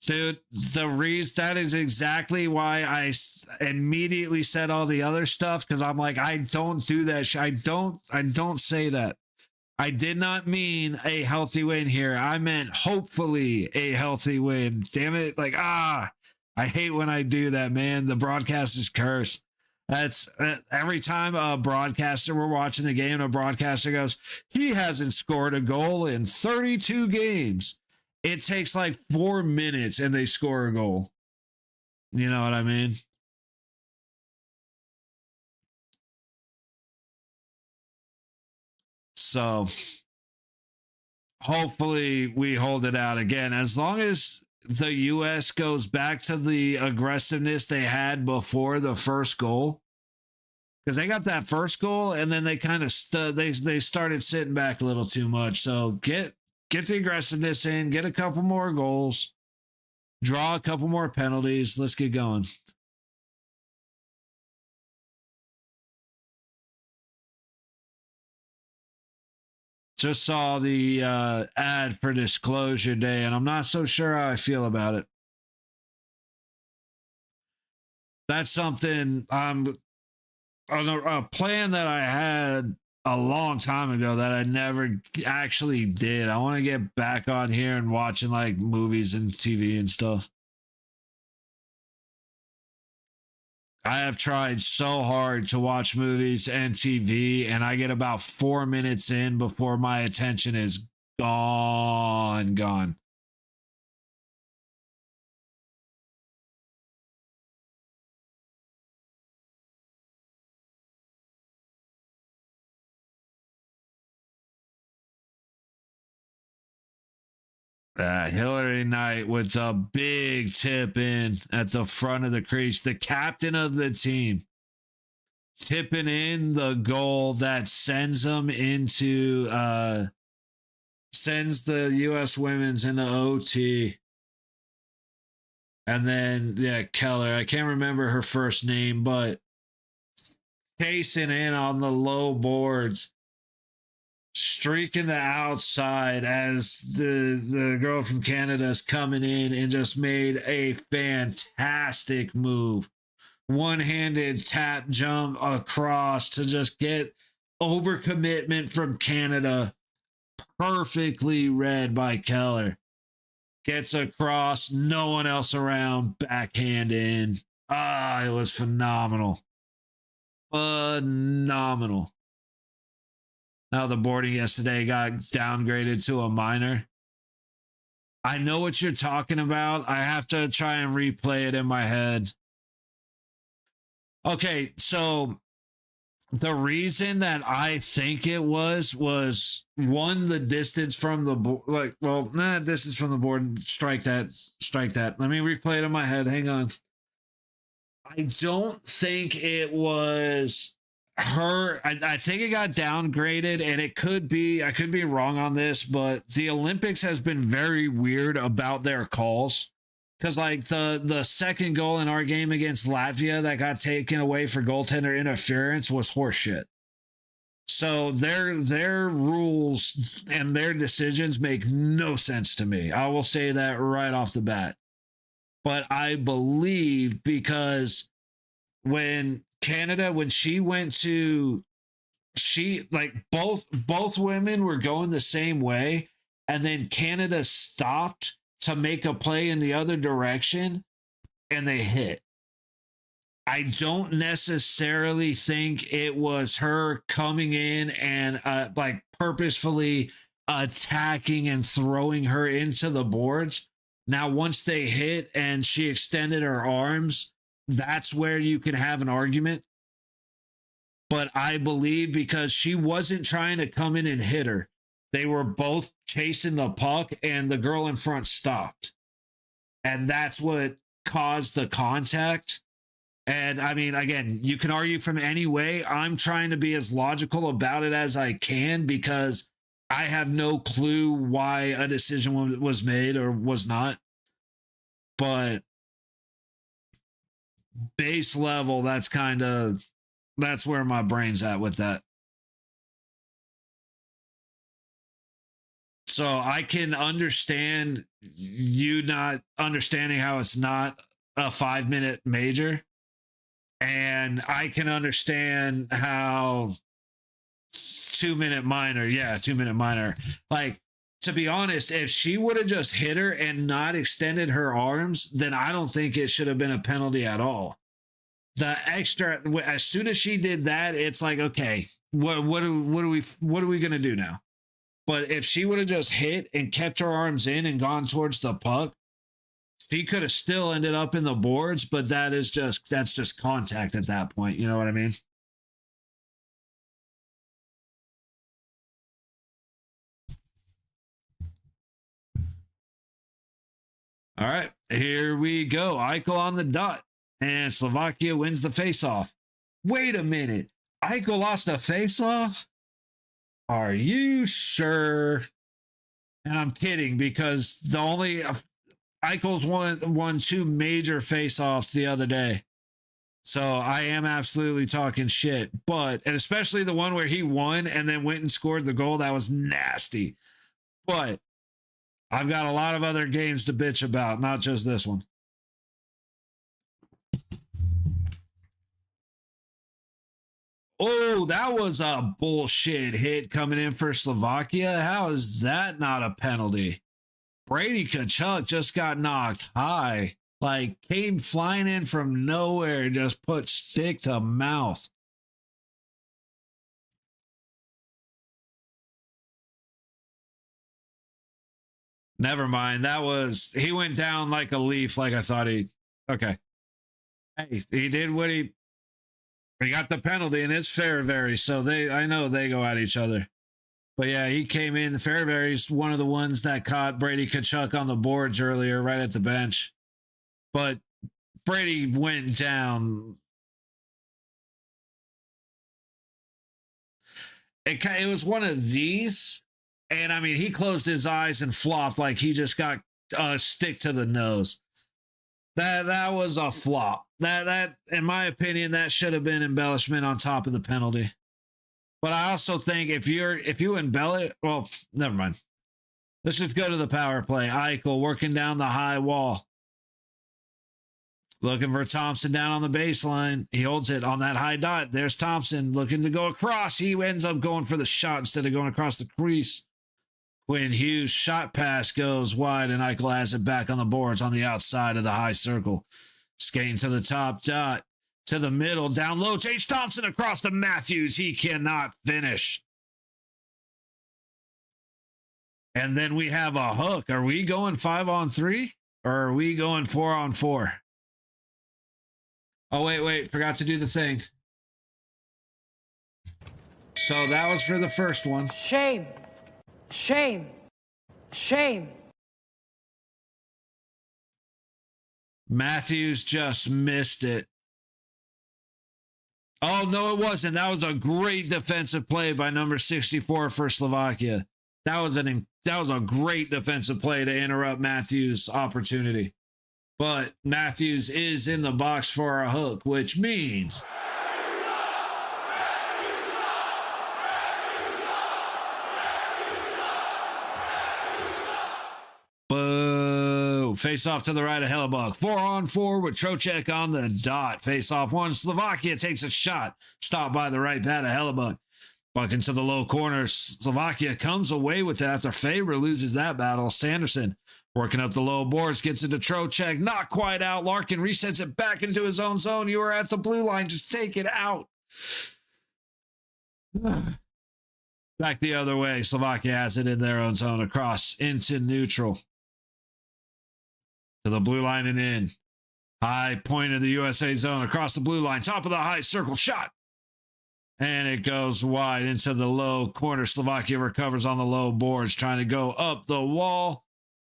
Dude, that is exactly why I immediately said all the other stuff, because I'm like, I don't do that. I don't say that. I did not mean a healthy win here. I meant hopefully a healthy win. Damn it. Like, I hate when I do that, man. The broadcast is cursed. That's every time we're watching the game, a broadcaster goes, he hasn't scored a goal in 32 games. It takes like 4 minutes and they score a goal. You know what I mean? So hopefully we hold it out again. As long as the U.S. goes back to the aggressiveness they had before the first goal, because they got that first goal and then they kind of they started sitting back a little too much. So get the aggressiveness in, get a couple more goals, draw a couple more penalties. Let's get going. Just saw the ad for Disclosure Day, and I'm not so sure how I feel about it. That's something on a plan that I had a long time ago that I never actually did. I want to get back on here and watching like movies and TV and stuff. I have tried so hard to watch movies and TV, and I get about 4 minutes in before my attention is gone. Hillary Knight with a big tip in at the front of the crease. The captain of the team tipping in the goal that sends them into sends the U.S. women's into OT. And then Keller, I can't remember her first name, but chasing in on the low boards. streaking the outside as the girl from Canada is coming in and just made a fantastic move. One-handed tap jump across to just get overcommitment from Canada. Perfectly read by Keller. Gets across, no one else around, backhand in. It was phenomenal. Phenomenal. Now the boarding yesterday got downgraded to a minor. I know what you're talking about. I have to try and replay it in my head. Okay, so the reason that I think it was one, the distance from the board. Distance from the board. Strike that. Let me replay it in my head. Hang on. I don't think it was her. I think it got downgraded, and it could be. I could be wrong on this, but the Olympics has been very weird about their calls. Because like the second goal in our game against Latvia that got taken away for goaltender interference was horseshit. So their rules and their decisions make no sense to me. I will say that right off the bat. But I believe because when she went to both women were going the same way, and then Canada stopped to make a play in the other direction and they hit. I don't necessarily think it was her coming in and purposefully attacking and throwing her into the boards. Now, once they hit and she extended her arms, that's where you can have an argument. But I believe because she wasn't trying to come in and hit her, they were both chasing the puck and the girl in front stopped. And that's what caused the contact. And I mean, again, you can argue from any way. I'm trying to be as logical about it as I can because I have no clue why a decision was made or was not. But base level, that's where my brain's at with that. So I can understand you not understanding how it's not a 5-minute major. And I can understand how 2-minute minor. Yeah, 2-minute minor. Like, to be honest, if she would have just hit her and not extended her arms, then I don't think it should have been a penalty at all. The extra, as soon as she did that, it's like, okay, what are we gonna do now? But if she would have just hit and kept her arms in and gone towards the puck, she could have still ended up in the boards, but that's just contact at that point. You know what I mean? All right, here we go. Eichel on the dot, and Slovakia wins the faceoff. Wait a minute. Eichel lost a faceoff? Are you sure? And I'm kidding because the only Eichel's won 2 major faceoffs the other day. So I am absolutely talking shit. And especially the one where he won and then went and scored the goal, that was nasty. But I've got a lot of other games to bitch about, not just this one. Oh, that was a bullshit hit coming in for Slovakia. How is that not a penalty? Brady Tkachuk just got knocked high. Like, came flying in from nowhere, just put stick to mouth. Never mind. He went down like a leaf, like I thought okay. Hey, he did what he got the penalty, and it's Fairbury, so I know they go at each other. But yeah, he came in. Fairbury's one of the ones that caught Brady Tkachuk on the boards earlier, right at the bench. But Brady went down. It was one of these, and I mean, he closed his eyes and flopped like he just got a stick to the nose. That was a flop. That in my opinion, that should have been embellishment on top of the penalty. But I also think if you embellish, well, never mind. Let's just go to the power play. Eichel working down the high wall. Looking for Thompson down on the baseline. He holds it on that high dot. There's Thompson looking to go across. He ends up going for the shot instead of going across the crease. Quinn Hughes' shot pass goes wide, and Eichel has it back on the boards on the outside of the high circle. Skating to the top dot, to the middle, down low. Tage Thompson across to Matthews. He cannot finish. And then we have a hook. Are we going 5-on-3 or are we going 4-on-4? Oh, wait. Forgot to do the thing. So that was for the first one. Shame. Shame. Shame. Matthews just missed it. Oh, no, it wasn't. That was a great defensive play by number 64 for Slovakia. That was a great defensive play to interrupt Matthews' opportunity. But Matthews is in the box for a hook, which means boo. Face off to the right of Hellebuck. 4-on-4 with Trocheck on the dot. Face off one. Slovakia takes a shot. Stopped by the right pad of Hellebuck. Buck into the low corner. Slovakia comes away with it after Faber loses that battle. Sanderson working up the low boards, gets into Trocheck. Not quite out. Larkin resets it back into his own zone. You are at the blue line. Just take it out. Back the other way. Slovakia has it in their own zone across into neutral. To the blue line and in. High point of the USA zone across the blue line. Top of the high circle. Shot. And it goes wide into the low corner. Slovakia recovers on the low boards, trying to go up the wall.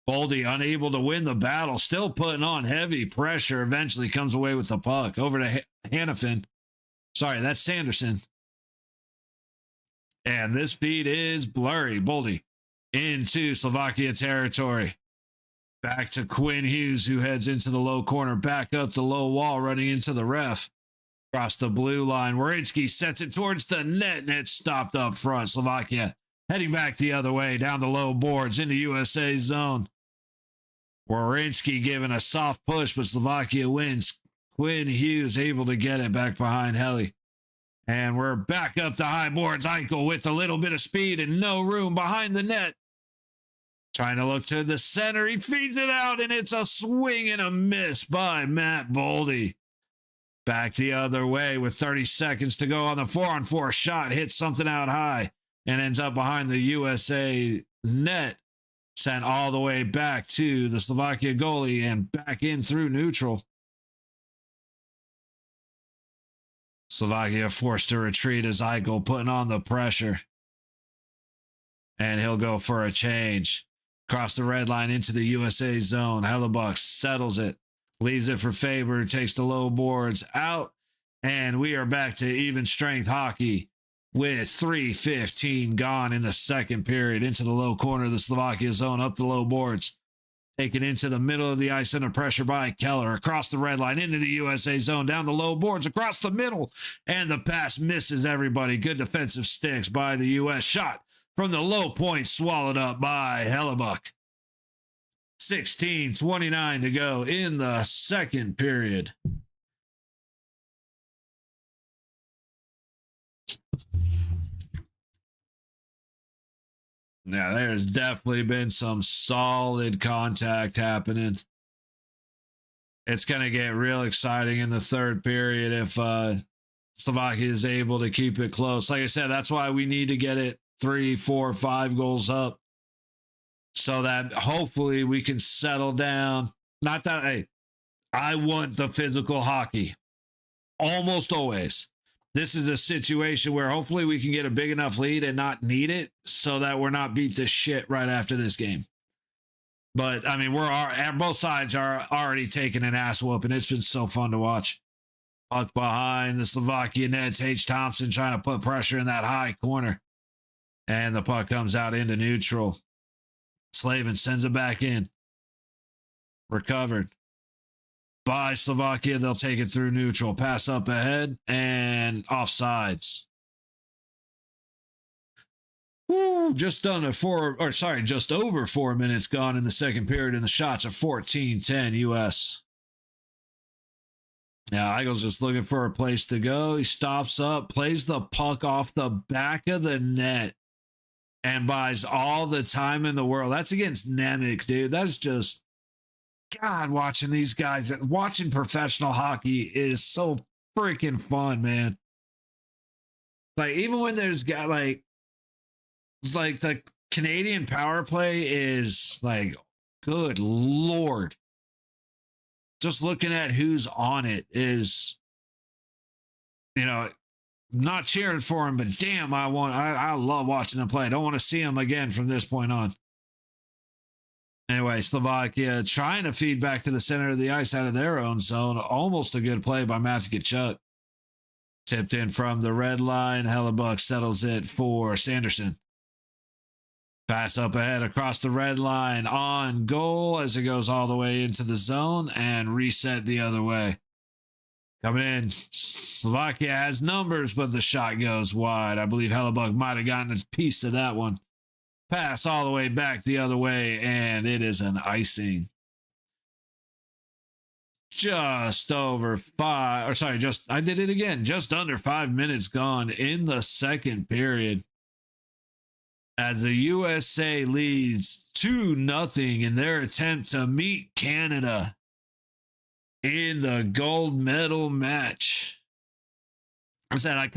Boldy unable to win the battle, still putting on heavy pressure. Eventually comes away with the puck. Over to Hannafin. Sorry, that's Sanderson. And this feed is blurry. Boldy into Slovakia territory. Back to Quinn Hughes, who heads into the low corner. Back up the low wall, running into the ref. Across the blue line. Wierenski sets it towards the net, and it's stopped up front. Slovakia heading back the other way, down the low boards into USA zone. Wierenski giving a soft push, but Slovakia wins. Quinn Hughes able to get it back behind Helly. And we're back up the high boards. Eichel with a little bit of speed and no room behind the net. Trying to look to the center. He feeds it out, and it's a swing and a miss by Matt Boldy. Back the other way with 30 seconds to go on the 4-on-4 shot. Hits something out high and ends up behind the USA net. Sent all the way back to the Slovakia goalie and back in through neutral. Slovakia forced to retreat as Eichel putting on the pressure. And he'll go for a change. Across the red line into the USA zone. Hellebuck settles it. Leaves it for Faber. Takes the low boards out. And we are back to even strength hockey with 3:15 gone in the second period. Into the low corner of the Slovakia zone. Up the low boards. Taken into the middle of the ice under pressure by Keller. Across the red line into the USA zone. Down the low boards. Across the middle. And the pass misses everybody. Good defensive sticks by the US. Shot from the low point. Swallowed up by Hellebuck. 16:29 to go in the second period. Now, there's definitely been some solid contact happening. It's going to get real exciting in the third period if Slovakia is able to keep it close. Like I said, that's why we need to get it 3, 4, 5 goals up so that hopefully we can settle down. Not that, hey, I want the physical hockey almost always. This is a situation where hopefully we can get a big enough lead and not need it so that we're not beat to shit right after this game. But, I mean, both sides are already taking an ass whooping. It's been so fun to watch. Puck behind the Slovakia net. Tage Thompson trying to put pressure in that high corner. And the puck comes out into neutral. Slavin sends it back in. Recovered by Slovakia. They'll take it through neutral. Pass up ahead and offsides. Woo, just over 4 minutes gone in the second period, and the shots are 14-10 US. Yeah, Eagles just looking for a place to go. He stops up, plays the puck off the back of the net, and buys all the time in the world. That's against Nemec, dude. That's just, God, watching these guys, watching professional hockey is so freaking fun, man. Like, even when there's got like, it's like the Canadian power play is like, good Lord. Just looking at who's on it is, you know, not cheering for him, but damn, I love watching them play. I don't want to see him again from this point on. Anyway, Slovakia trying to feed back to the center of the ice out of their own zone. Almost a good play by Matthew Tkachuk. Tipped in from the red line. Hellebuck settles it for Sanderson. Pass up ahead across the red line on goal as it goes all the way into the zone and reset the other way. Coming in, Slovakia has numbers, but the shot goes wide. I believe Hellebuck might have gotten a piece of that one. Pass all the way back the other way, and it is an icing. Just under 5 minutes gone in the second period, as the USA leads 2-0 in their attempt to meet Canada in the gold medal match. I said, I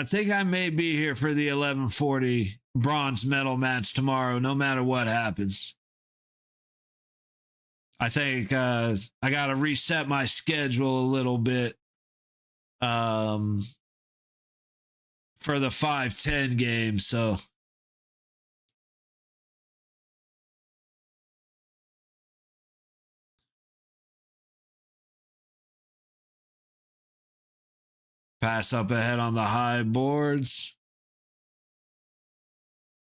think I may be here for the 1140 bronze medal match tomorrow, no matter what happens. I think I got to reset my schedule a little bit for the 5-10 game. So pass up ahead on the high boards.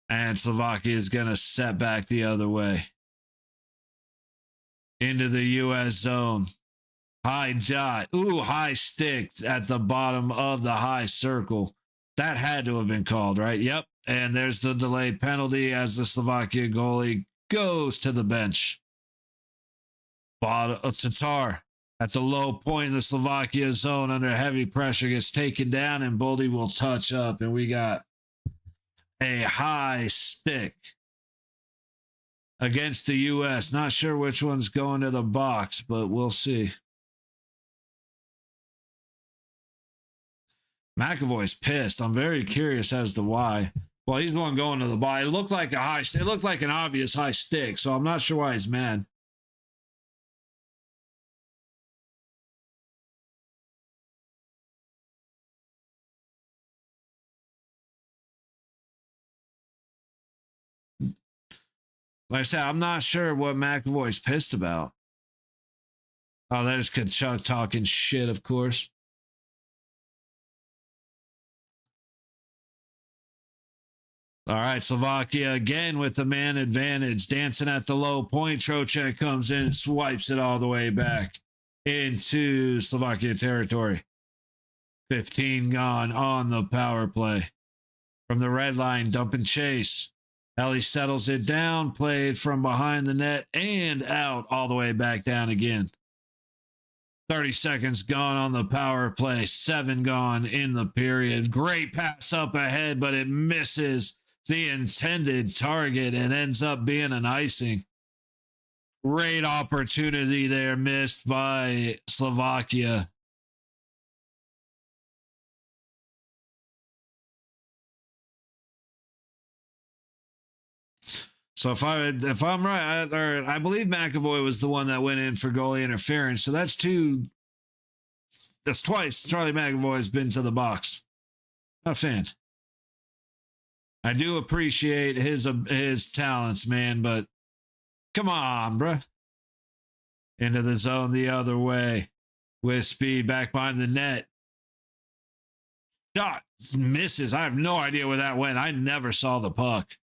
And Slovakia is going to set back the other way. Into the U.S. zone. High dot. Ooh, high stick at the bottom of the high circle. That had to have been called, right? Yep. And there's the delayed penalty as the Slovakia goalie goes to the bench. Tatar at the low point in the Slovakia zone under heavy pressure gets taken down, and Boldy will touch up, and we got a high stick against the U.S. Not sure which one's going to the box, but we'll see. McAvoy's pissed. I'm very curious as to why. Well, he's the one going to the box. It looked like an obvious high stick, so I'm not sure why he's mad. Like I said, I'm not sure what McAvoy's pissed about. Oh, there's Tkachuk talking shit, of course. All right, Slovakia again with the man advantage. Dancing at the low point. Trocheck comes in and swipes it all the way back into Slovakia territory. 15 gone on the power play. From the red line, dump and chase. Ellie settles it down, played from behind the net and out all the way back down again. 30 seconds gone on the power play. 7 gone in the period. Great pass up ahead, but it misses the intended target and ends up being an icing. Great opportunity there missed by Slovakia. So if I'm right, I believe McAvoy was the one that went in for goalie interference. So that's twice Charlie McAvoy has been to the box. Not a fan. I do appreciate his talents, man, but come on, bruh. Into the zone the other way with speed back behind the net. Shot misses. I have no idea where that went. I never saw the puck.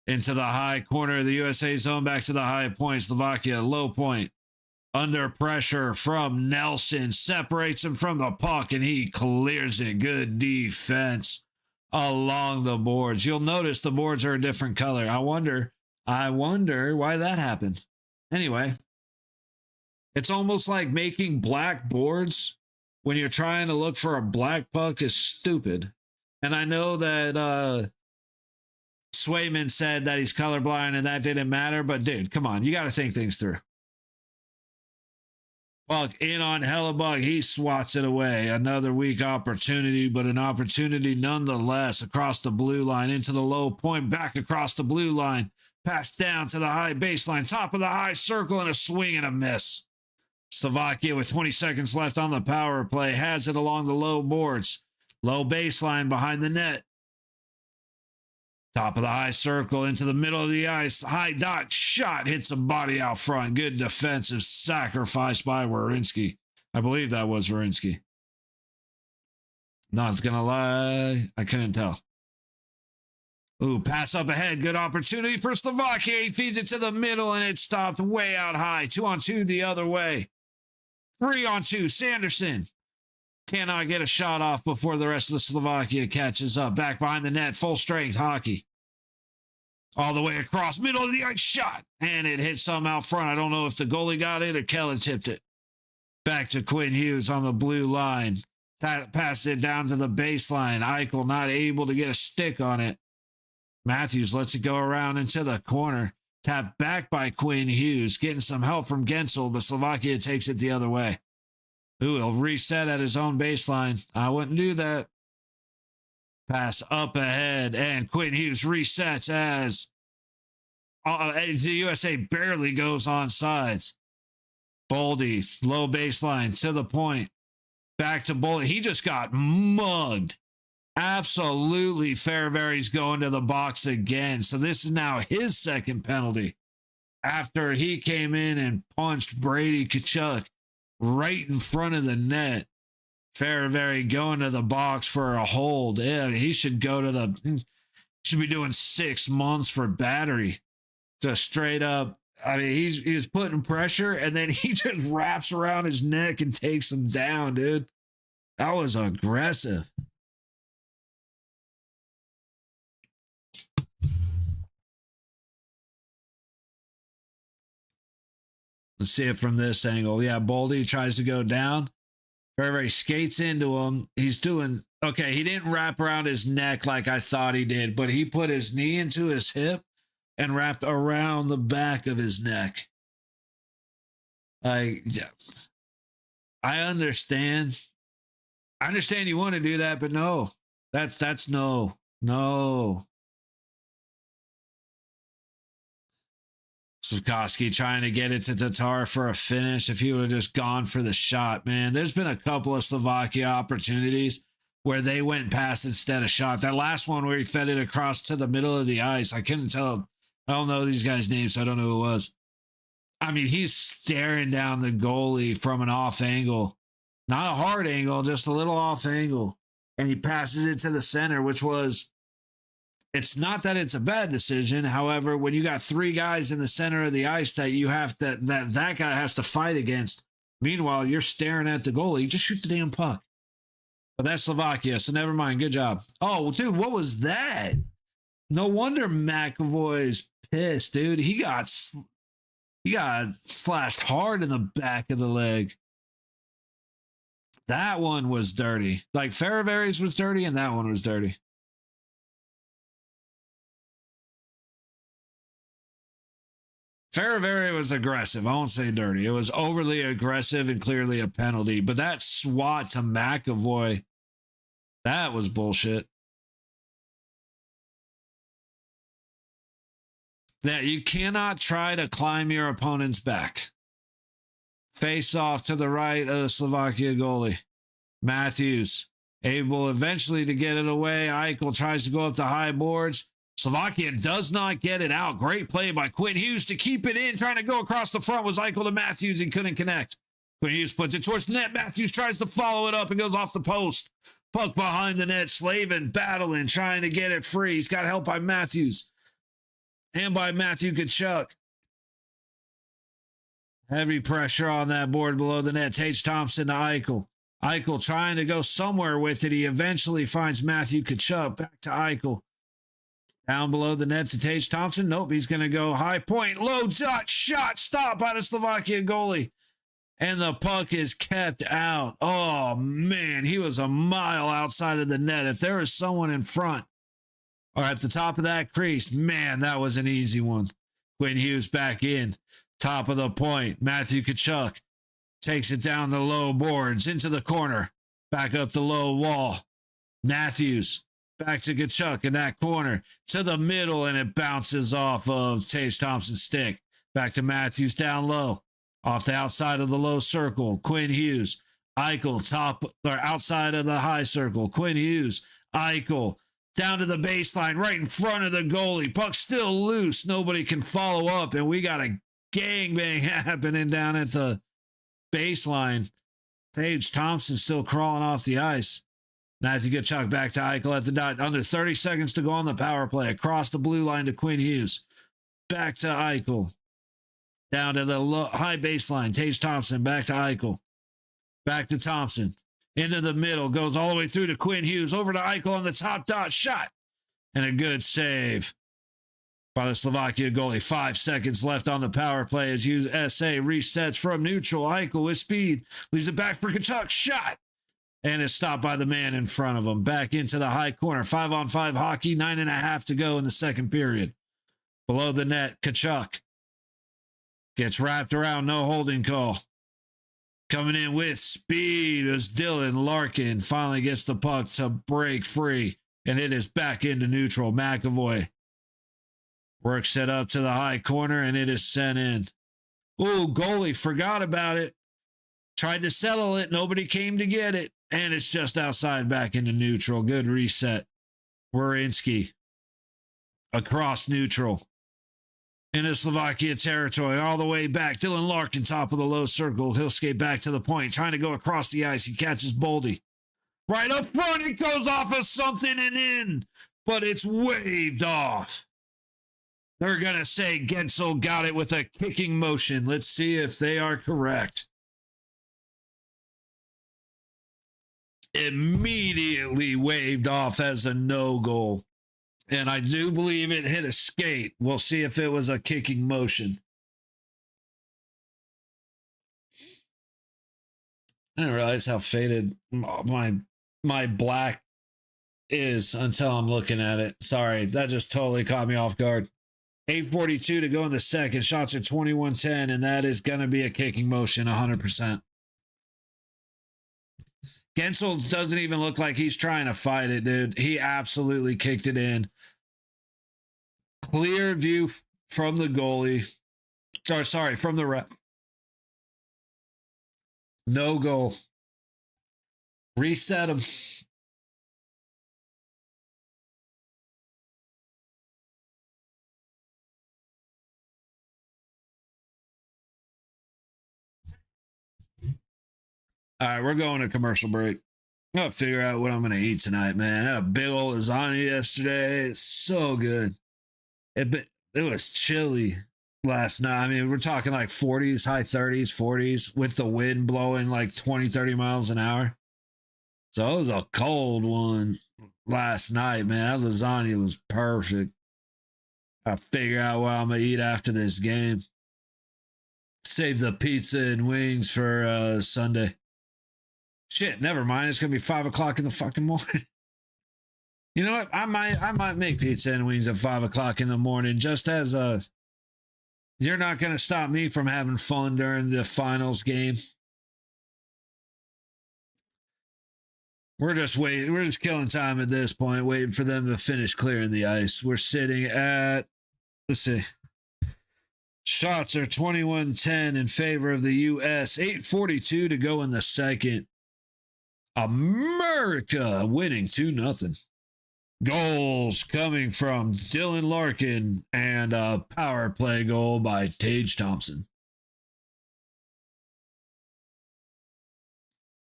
Into the high corner of the USA zone, back to the high point. Slovakia, low point. Under pressure from Nelson. Separates him from the puck, and he clears it. Good defense along the boards. You'll notice the boards are a different color. I wonder why that happened. Anyway, it's almost like making black boards when you're trying to look for a black puck is stupid. And I know that Swayman said that he's colorblind and that didn't matter, but dude, come on, you got to think things through. Puck in on Hellebuck. He swats it away. Another weak opportunity, but an opportunity nonetheless. Across the blue line, into the low point, back across the blue line. Pass down to the high baseline, top of the high circle, and a swing and a miss. Slovakia, with 20 seconds left on the power play, has it along the low boards. Low baseline behind the net. Top of the high circle into the middle of the ice. High dot shot hits a body out front. Good defensive sacrifice by Werenski. I believe that was Werenski. Not gonna lie, I couldn't tell. Ooh, pass up ahead. Good opportunity for Slovakia. He feeds it to the middle and it stopped way out high. 2-on-2 the other way. 3-on-2. Sanderson cannot get a shot off before the rest of the Slovakia catches up. Back behind the net, full strength hockey. All the way across, middle of the ice shot. And it hit some out front. I don't know if the goalie got it or Keller tipped it. Back to Quinn Hughes on the blue line. Passes it down to the baseline. Eichel not able to get a stick on it. Matthews lets it go around into the corner. Tapped back by Quinn Hughes. Getting some help from Gensel, but Slovakia takes it the other way. Ooh, he'll reset at his own baseline. I wouldn't do that. Pass up ahead, and Quinn Hughes resets as the USA barely goes on sides. Boldy, low baseline to the point. Back to Boldy. He just got mugged. Absolutely, Fairbury's going to the box again. So this is now his second penalty after he came in and punched Brady Tkachuk right in front of the net. Fairbury going to the box for a hold. Yeah, he should go to the. Should be doing 6 months for battery. Just straight up. I mean, he's putting pressure, and then he just wraps around his neck and takes him down, dude. That was aggressive. Let's see it from this angle. Yeah, Boldy tries to go down. Fairbury skates into him. He's doing okay. He didn't wrap around his neck like I thought he did, but he put his knee into his hip and wrapped around the back of his neck. I understand. I understand you want to do that, but no. That's no. No. Slavkovsky trying to get it to Tatar for a finish. If he would have just gone for the shot, man. There's been a couple of Slovakia opportunities where they went past instead of shot. That last one where he fed it across to the middle of the ice, I couldn't tell. I don't know these guys' names, so I don't know who it was. I mean, he's staring down the goalie from an off angle. Not a hard angle, just a little off angle. And he passes it to the center, which was... It's not that it's a bad decision. However, when you got 3 guys in the center of the ice that you have that guy has to fight against, meanwhile, you're staring at the goalie, just shoot the damn puck. But that's Slovakia, so never mind. Good job. Oh, dude, what was that? No wonder McAvoy's pissed, dude. He got slashed hard in the back of the leg. That one was dirty. Like Fairbury's was dirty, and that one was dirty. Fairbury was aggressive. I won't say dirty. It was overly aggressive and clearly a penalty. But that swat to McAvoy, that was bullshit. That you cannot try to climb your opponent's back. Face off to the right of the Slovakia goalie. Matthews able eventually to get it away. Eichel tries to go up the high boards. Slovakia does not get it out. Great play by Quinn Hughes to keep it in. Trying to go across the front was Eichel to Matthews. He couldn't connect. Quinn Hughes puts it towards the net. Matthews tries to follow it up and goes off the post. Puck behind the net. Slavin battling, trying to get it free. He's got help by Matthews and by Matthew Tkachuk. Heavy pressure on that board below the net. Tage Thompson to Eichel. Eichel trying to go somewhere with it. He eventually finds Matthew Tkachuk. Back to Eichel. Down below the net to Tage Thompson. Nope, he's going to go high point. Low dot shot. Stop by the Slovakia goalie. And the puck is kept out. Oh, man. He was a mile outside of the net. If there was someone in front or at the top of that crease, man, that was an easy one. Quinn Hughes back in. Top of the point. Matthew Tkachuk takes it down the low boards into the corner. Back up the low wall. Matthews back to Tkachuk in that corner to the middle, and it bounces off of Tage Thompson's stick. Back to Matthews down low. Off the outside of the low circle. Quinn Hughes. Eichel top or outside of the high circle. Quinn Hughes. Eichel down to the baseline right in front of the goalie. Puck still loose. Nobody can follow up, and we got a gangbang happening down at the baseline. Tage Thompson still crawling off the ice. Matthew Tkachuk back to Eichel at the dot. Under 30 seconds to go on the power play. Across the blue line to Quinn Hughes. Back to Eichel. Down to the low, high baseline. Tage Thompson back to Eichel. Back to Thompson. Into the middle. Goes all the way through to Quinn Hughes. Over to Eichel on the top dot. Shot. And a good save by the Slovakia goalie. 5 seconds left on the power play as USA resets from neutral. Eichel with speed. Leaves it back for Tkachuk. Shot. And is stopped by the man in front of him. Back into the high corner. 5-on-5 hockey. 9.5 to go in the second period. Below the net, Tkachuk gets wrapped around. No holding call. Coming in with speed as Dylan Larkin finally gets the puck to break free. And it is back into neutral. McAvoy works it up to the high corner, and it is sent in. Ooh, goalie forgot about it. Tried to settle it. Nobody came to get it. And it's just outside back into neutral. Good reset. Werenski across neutral. Into Slovakia territory. All the way back. Dylan Larkin, top of the low circle. He'll skate back to the point. Trying to go across the ice. He catches Boldy. Right up front. It goes off of something and in. But it's waved off. They're going to say Gensel got it with a kicking motion. Let's see if they are correct. Immediately waved off as a no goal. And I do believe it hit a skate. We'll see if it was a kicking motion. I didn't realize how faded my black is until I'm looking at it. Sorry, that just totally caught me off guard. 8:42 to go in the second. Shots are 21-10, and that is going to be a kicking motion 100%. Gensel doesn't even look like he's trying to fight it, dude. He absolutely kicked it in. Clear view from the goalie. Or sorry, from the ref. No goal. Reset him. All right, we're going to commercial break. I gotta figure out what I'm gonna eat tonight, man. I had a big old lasagna yesterday. It's so good. It was chilly last night. I mean, we're talking like 40s, high 30s, 40s with the wind blowing like 20, 30 miles an hour. So it was a cold one last night, man. That lasagna was perfect. I figure out what I'm gonna eat after this game. Save the pizza and wings for Sunday. Shit, never mind. It's gonna be 5 o'clock in the fucking morning. You know what? I might make pizza and wings at 5 o'clock in the morning, just as you're not gonna stop me from having fun during the finals game. We're just waiting. We're just killing time at this point, waiting for them to finish clearing the ice. We're sitting at, let's see. Shots are 21-10 in favor of the U.S. 8:42 to go in the second. America winning 2-0. Goals coming from Dylan Larkin and a power play goal by Tage Thompson.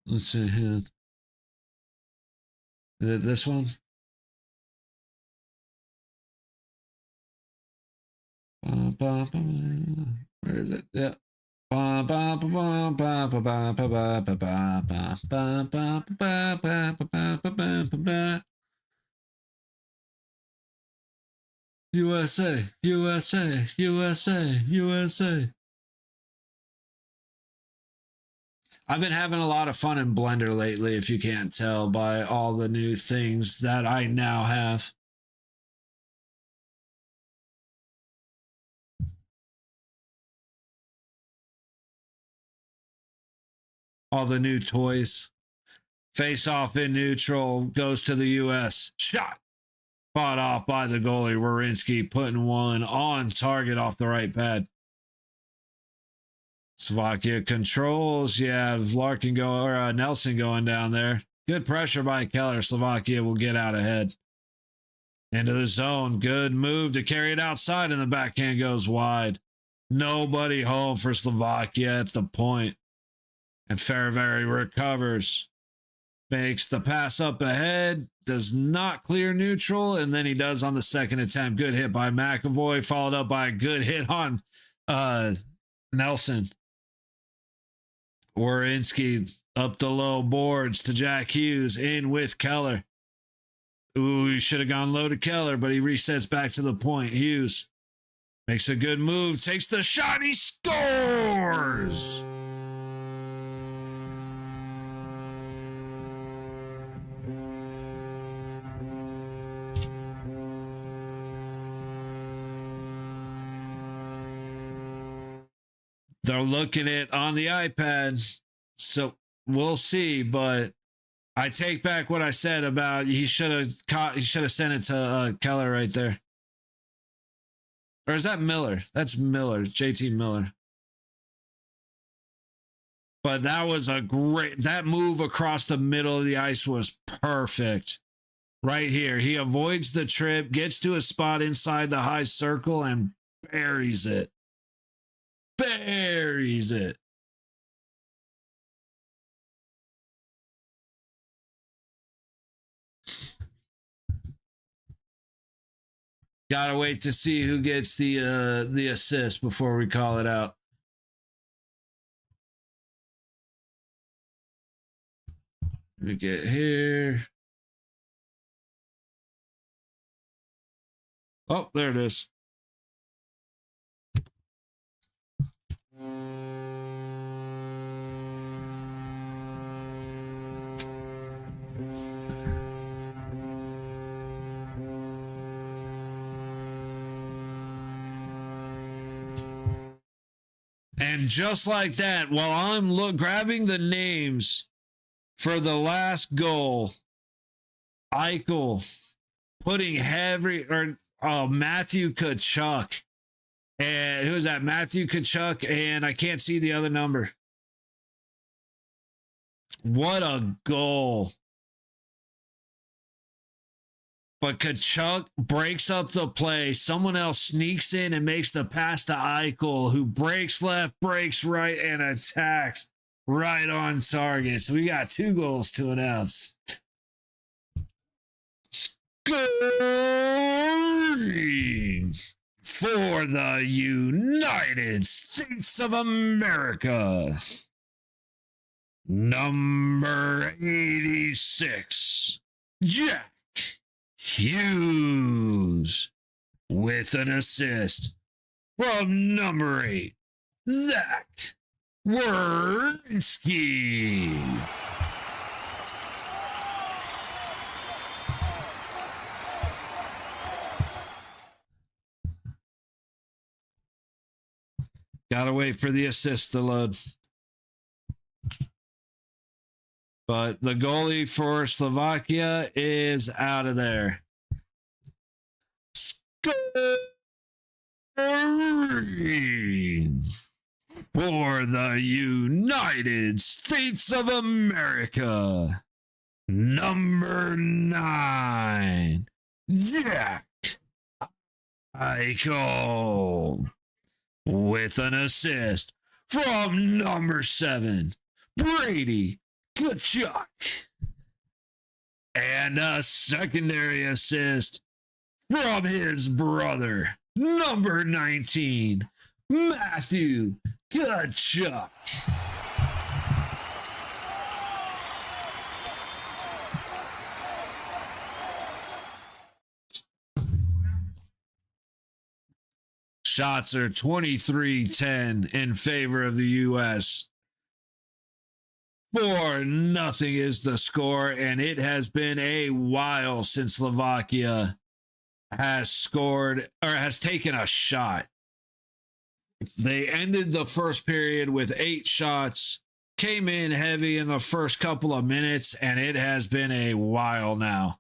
Let's see here. Is it this one? Where is it? Yeah. USA, USA, USA, USA. I've been having a lot of fun in Blender lately, if you can't tell by all the new things that I now have. All the new toys. Face off in neutral, goes to the US. Shot. Fought off by the goalie, Werenski, putting one on target off the right pad. Slovakia controls. You have Larkin Nelson going down there. Good pressure by Keller. Slovakia will get out ahead. Into the zone. Good move to carry it outside, and the backhand goes wide. Nobody home for Slovakia at the point. And Fairbury recovers. Makes the pass up ahead. Does not clear neutral, and then he does on the second attempt. Good hit by McAvoy, followed up by a good hit on Nelson. Werenski up the low boards to Jack Hughes, in with Keller. Ooh, he should have gone low to Keller, but he resets back to the point. Hughes makes a good move, takes the shot, he scores! They're looking at on the iPad, so we'll see. But I take back what I said about he should have sent it to Keller right there. Or is that Miller? That's Miller, JT Miller. But that was that move across the middle of the ice was perfect. Right here, he avoids the trip, gets to a spot inside the high circle, and buries it. Buries it. Gotta wait to see who gets the assist before we call it out. Let me get here. Oh, there it is. And just like that, while I'm grabbing the names for the last goal, Eichel putting Matthew Tkachuk. And who is that? Matthew Tkachuk, and I can't see the other number. What a goal. But Tkachuk breaks up the play. Someone else sneaks in and makes the pass to Eichel, who breaks left, breaks right, and attacks right on target. So we got 2 goals to announce. Scoring for the United States of America. Number 86, Jack Hughes, with an assist from number 8, Zach Werenski. Gotta wait for the assist to load. But the goalie for Slovakia is out of there. Scoring for the United States of America. Number 9, Jack Eichel, with an assist from number 7, Brady Tkachuk, and a secondary assist from his brother, number 19, Matthew Good shot. Shots are 23-10 in favor of the U.S. 4-0 is the score, and it has been a while since Slovakia has scored or has taken a shot. They ended the first period with 8 shots, came in heavy in the first couple of minutes, and it has been a while now.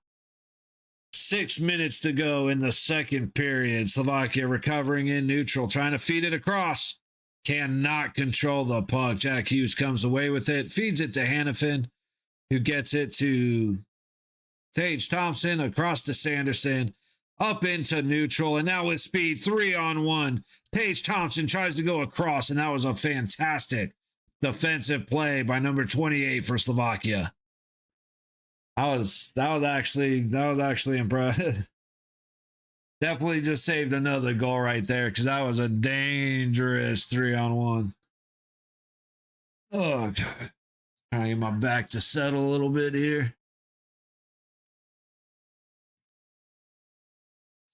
6 minutes to go in the second period. Slovakia recovering in neutral, trying to feed it across. Cannot control the puck. Jack Hughes comes away with it, feeds it to Hannafin, who gets it to Tage Thompson across to Sanderson, up into neutral, and now with speed, 3-on-1. Tage Thompson tries to go across, and that was a fantastic defensive play by number 28 for Slovakia. That was actually impressive. Definitely just saved another goal right there, because that was a dangerous 3-on-1. Oh, God. Trying to get my back to settle a little bit here.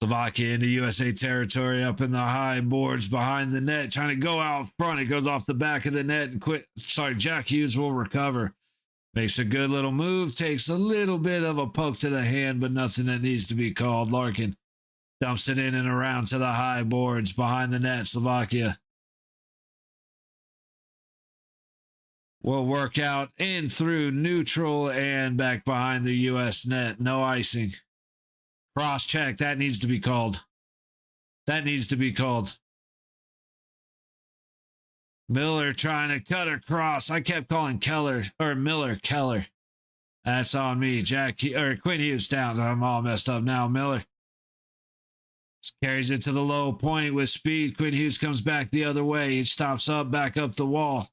Slovakia into USA territory, up in the high boards behind the net, trying to go out front. It goes off the back of the net and Jack Hughes will recover. Makes a good little move, takes a little bit of a poke to the hand, but nothing that needs to be called. Larkin dumps it in and around to the high boards behind the net. Slovakia will work out in through neutral and back behind the U.S. net. No icing. Cross check. That needs to be called. That needs to be called. Miller trying to cut across. I kept calling Keller. That's on me. Quinn Hughes down. I'm all messed up now. Miller carries it to the low point with speed. Quinn Hughes comes back the other way. He stops up, back up the wall.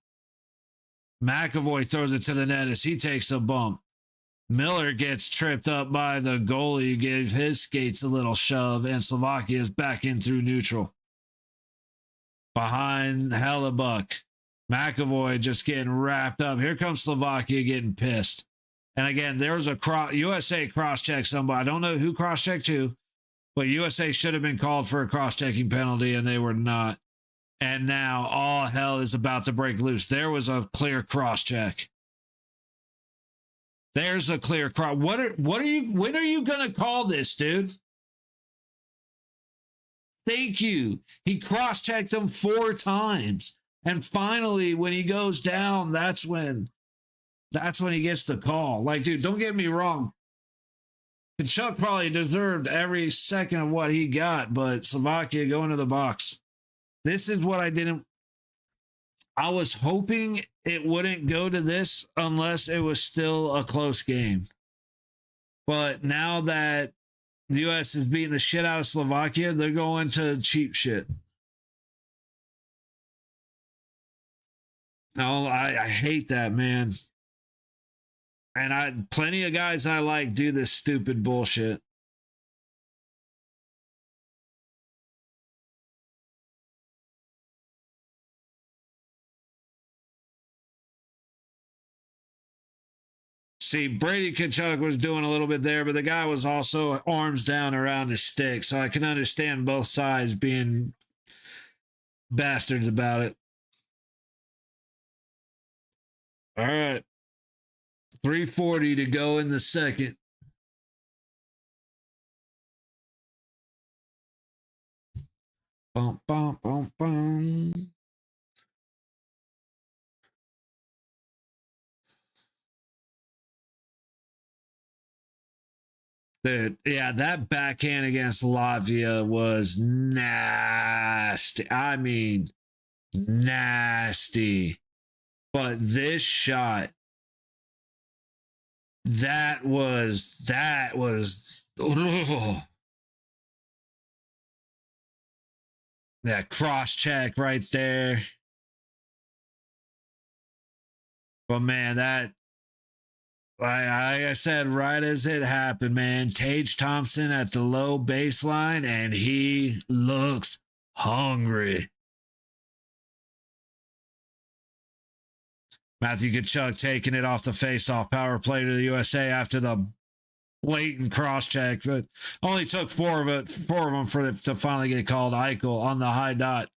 McAvoy throws it to the net as he takes a bump. Miller gets tripped up by the goalie, who gave his skates a little shove, and Slovakia is back in through neutral. Behind Hellebuck. McAvoy just getting wrapped up. Here comes Slovakia getting pissed. And again, there was a USA cross-check somebody. I don't know who cross-checked who, but USA should have been called for a cross-checking penalty, and they were not. And now all hell is about to break loose. There was a clear cross-check. There's a clear cross. When are you going to call this, dude? Thank you. He cross-checked him 4 times. And finally, when he goes down, that's when he gets the call. Like, dude, don't get me wrong. Kachuk probably deserved every second of what he got, but Slovakia going to the box. This is what I was hoping it wouldn't go to this unless it was still a close game. But now that the U.S. is beating the shit out of Slovakia, they're going to cheap shit. Oh, I hate that, man. And plenty of guys I like do this stupid bullshit. See, Brady Kachuk was doing a little bit there, but the guy was also arms down around his stick, so I can understand both sides being bastards about it. All right. 3:40 to go in the second. Bum, bum, bum, bum. Dude, yeah, that backhand against Latvia was nasty. I mean, nasty. But this shot, that was ugh. That cross check right there. But man, that, like I said, right as it happened, man, Tage Thompson at the low baseline, and he looks hungry. Matthew Tkachuk taking it off the face-off power play to the USA after the blatant cross-check, but only took four of them to finally get called. Eichel on the high dot.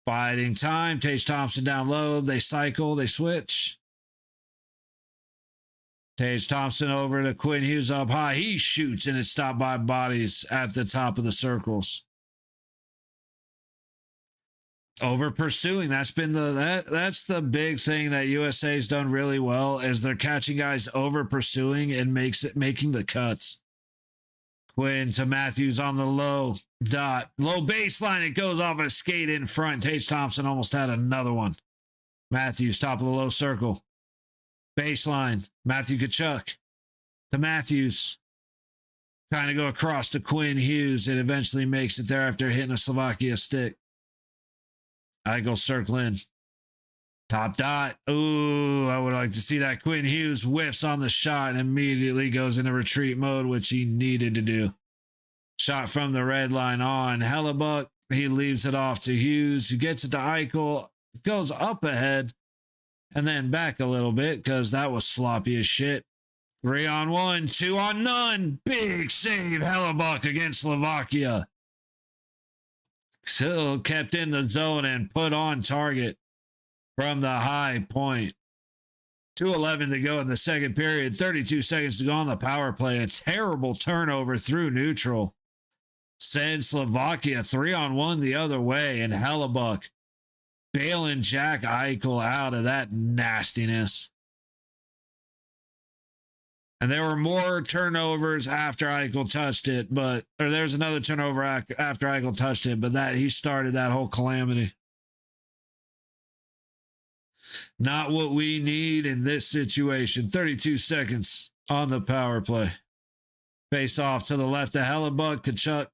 Fighting time. Tage Thompson down low. They cycle. They switch. Tage Thompson over to Quinn Hughes up high. He shoots and it's stopped by bodies at the top of the circles. Over pursuing. That's been that's the big thing that USA's done really well, is they're catching guys over pursuing and making the cuts. Quinn to Matthews on the low dot. Low baseline. It goes off a skate in front. Tage Thompson almost had another one. Matthews, top of the low circle. Baseline. Matthew Tkachuk to Matthews. Trying to go across to Quinn Hughes. It eventually makes it there after hitting a Slovakia stick. Eichel circling. Top dot. Ooh, I would like to see that. Quinn Hughes whiffs on the shot and immediately goes into retreat mode, which he needed to do. Shot from the red line on Hellebuck. He leaves it off to Hughes, who gets it to Eichel, goes up ahead, and then back a little bit because that was sloppy as shit. 3-on-1, 2-on-none. Big save, Hellebuck against Slovakia. Still kept in the zone and put on target from the high point. 2:11 to go in the second period. 32 seconds to go on the power play. A terrible turnover through neutral. Send Slovakia 3-on-1 the other way, and Hellebuck bailing Jack Eichel out of that nastiness. And there were more turnovers after Eichel touched it, or there's another turnover after Eichel touched it, but that he started that whole calamity. Not what we need in this situation. 32 seconds on the power play. Face off to the left of Hellebuck. Tkachuk.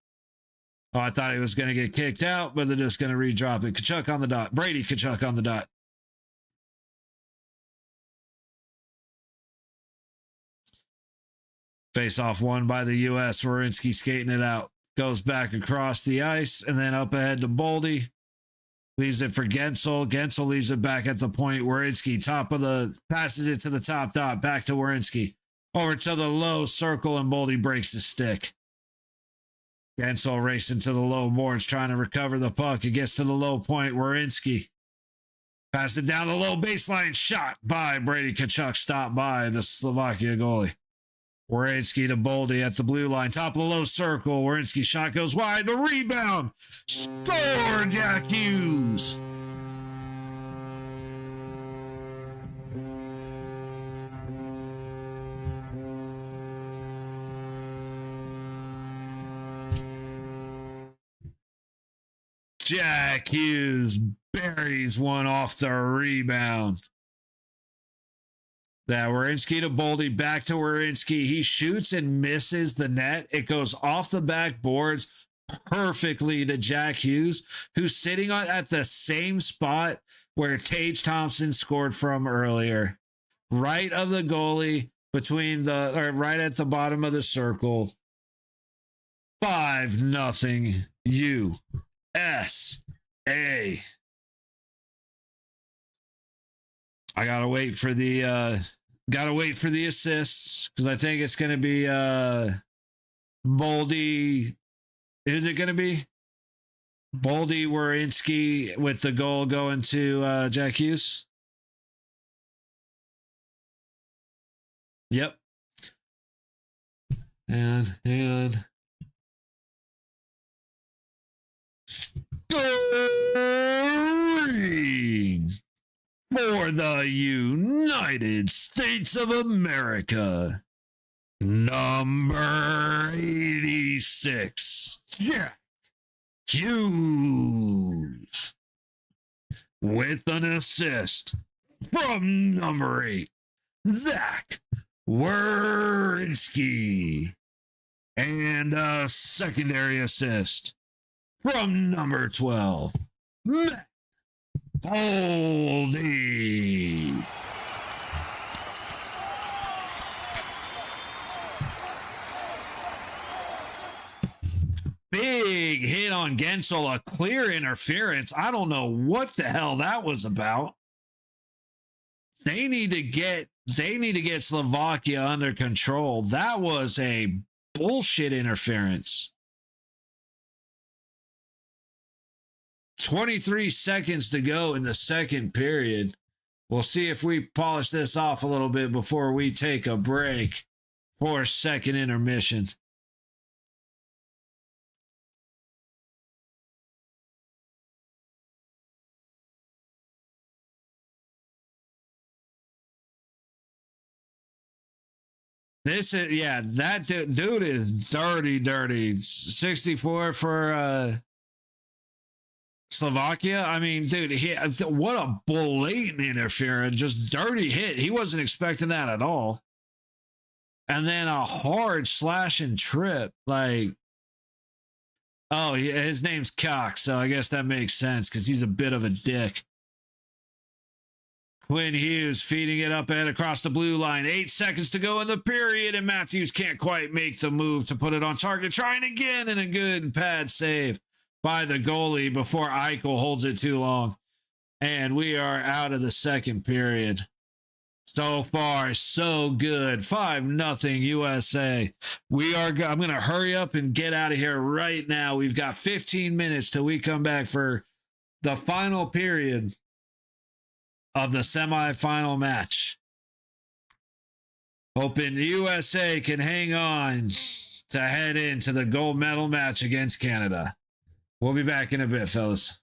Oh, I thought he was going to get kicked out, but they're just going to redrop it. Tkachuk on the dot. Brady Tkachuk on the dot. Face off won by the U.S. Werenski skating it out. Goes back across the ice and then up ahead to Boldy. Leaves it for Gensel. Gensel leaves it back at the point. Werenski passes it to the top dot. Back to Werenski. Over to the low circle and Boldy breaks the stick. Gensel racing to the low boards trying to recover the puck. It gets to the low point. Werenski. Pass it down the low baseline. Shot by Brady Tkachuk. Stopped by the Slovakia goalie. Werenski to Boldy at the blue line. Top of the low circle. Werenski shot goes wide. The rebound. Score, Jack Hughes. Jack Hughes buries one off the rebound. That Werenski to Boldy, back to Werenski. He shoots and misses the net. It goes off the backboards perfectly to Jack Hughes, who's sitting at the same spot where Tage Thompson scored from earlier. Right of the goalie, right at the bottom of the circle. 5-0 USA. I gotta wait for the assists because I think it's gonna be Boldy. Is it gonna be Boldy Werenski with the goal going to Jack Hughes? Yep. And scoring for the United States of America, number 86, Jack Hughes, with an assist from number 8, Zach Werenski, and a secondary assist from number 12, Matt Boldy. Big hit on Gensel, a clear interference. I don't know what the hell that was about. They need to get Slovakia under control. That was a bullshit interference. 23 seconds to go in the second period. We'll see if we polish this off a little bit before we take a break for a second intermission. This is, yeah, that dude is dirty. 64 for Slovakia. I mean, dude, what a blatant interference, just dirty hit. He wasn't expecting that at all. And then a hard slash and trip. Like, oh, yeah, his name's Cox, so I guess that makes sense because he's a bit of a dick. Quinn Hughes feeding it up and across the blue line. 8 seconds to go in the period, and Matthews can't quite make the move to put it on target. Trying again, and a good pad save by the goalie before Eichel holds it too long. And we are out of the second period. So far, so good. 5-0 USA. I'm going to hurry up and get out of here right now. We've got 15 minutes till we come back for the final period of the semifinal match. Hoping USA can hang on to head into the gold medal match against Canada. We'll be back in a bit, fellas.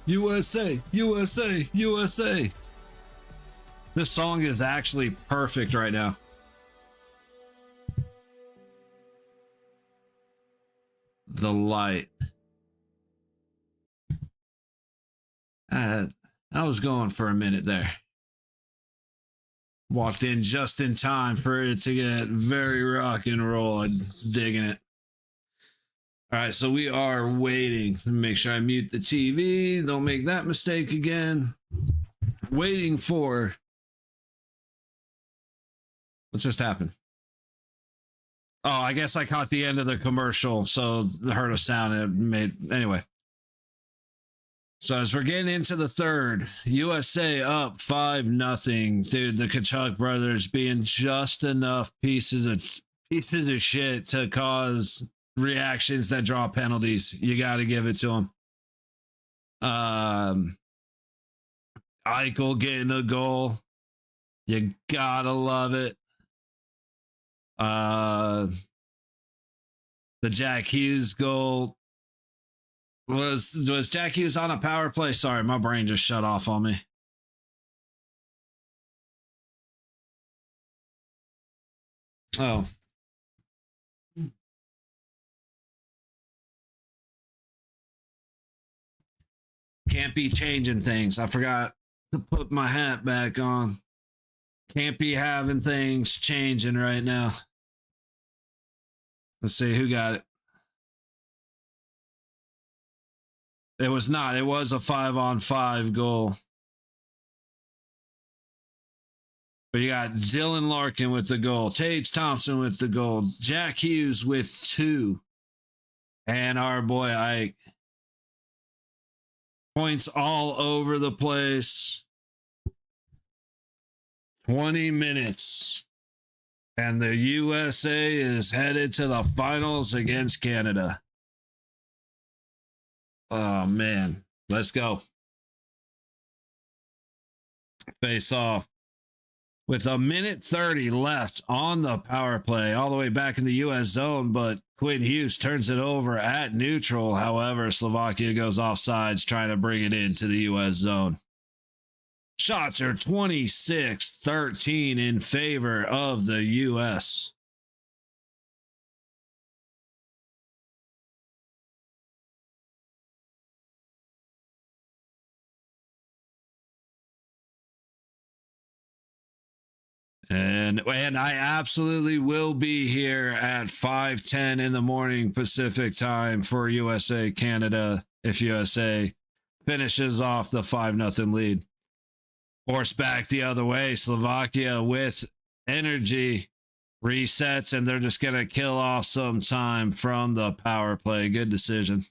USA, USA, USA. This song is actually perfect right now. The light. I was going for a minute there. Walked in just in time for it to get very rock and roll. I'm digging it. All right, so we are waiting. Make sure I mute the TV. Don't make that mistake again. Waiting for... What just happened? Oh, I guess I caught the end of the commercial, so heard a sound it made... Anyway. So as we're getting into the third, USA up 5-0. Dude, the Kachuk brothers being just enough pieces of shit to cause reactions that draw penalties. You got to give it to them. Eichel getting a goal. You gotta love it. The Jack Hughes goal. Was Jack Hughes on a power play? Sorry, my brain just shut off on me. Oh. Can't be changing things. I forgot to put my hat back on. Can't be having things changing right now. Let's see who got it. It was not. It was a 5-on-5 goal. But you got Dylan Larkin with the goal, Tage Thompson with the goal, Jack Hughes with 2, and our boy Ike. Points all over the place. 20 minutes. And the USA is headed to the finals against Canada. Oh, man. Let's go. Face off. With 1:30 left on the power play, all the way back in the U.S. zone, but Quinn Hughes turns it over at neutral. However, Slovakia goes offsides, trying to bring it into the U.S. zone. Shots are 26-13 in favor of the U.S. And I absolutely will be here at 5:10 in the morning Pacific time for USA Canada if USA finishes off the 5-0 lead. Force back the other way. Slovakia with energy resets, and they're just going to kill off some time from the power play. Good decision.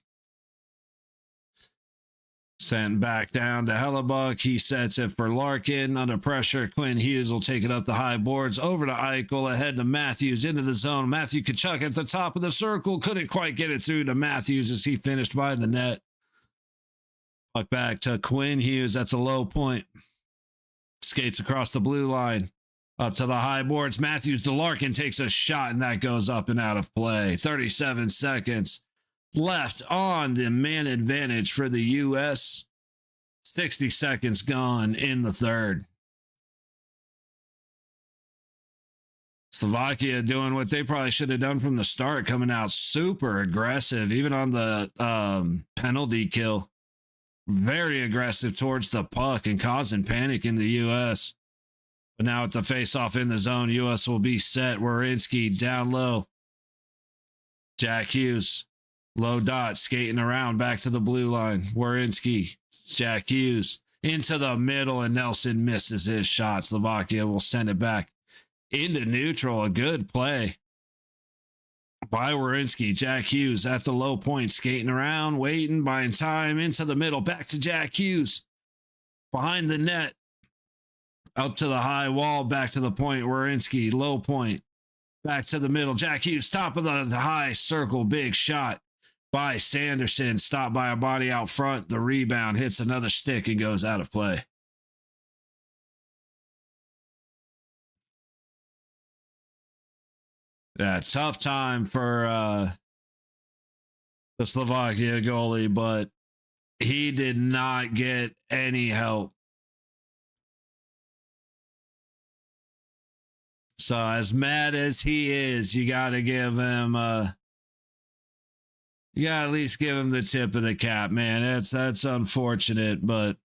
Sent back down to Hellebuck. He sets it for Larkin. Under pressure, Quinn Hughes will take it up the high boards. Over to Eichel. Ahead to Matthews. Into the zone. Matthew Tkachuk at the top of the circle. Couldn't quite get it through to Matthews as he finished by the net. Puck back to Quinn Hughes at the low point. Skates across the blue line. Up to the high boards. Matthews to Larkin takes a shot, and that goes up and out of play. 37 seconds left on the man advantage for the U.S. 60 seconds gone in the third. Slovakia doing what they probably should have done from the start, coming out super aggressive, even on the penalty kill. Very aggressive towards the puck and causing panic in the U.S. But now at the face-off in the zone, U.S. will be set. Werenski down low. Jack Hughes. Low dot, skating around back to the blue line. Werenski, Jack Hughes into the middle, and Nelson misses his shot. Slovakia will send it back into neutral. A good play by Werenski. Jack Hughes at the low point, skating around, waiting, buying time, into the middle, back to Jack Hughes. Behind the net, up to the high wall, back to the point. Werenski, low point, back to the middle. Jack Hughes, top of the high circle, big shot by Sanderson, stopped by a body out front. The rebound hits another stick and goes out of play. Yeah, tough time for the Slovakia goalie, but he did not get any help. So as mad as he is, you got to give him you got to at least give him the tip of the cap, man. That's unfortunate, but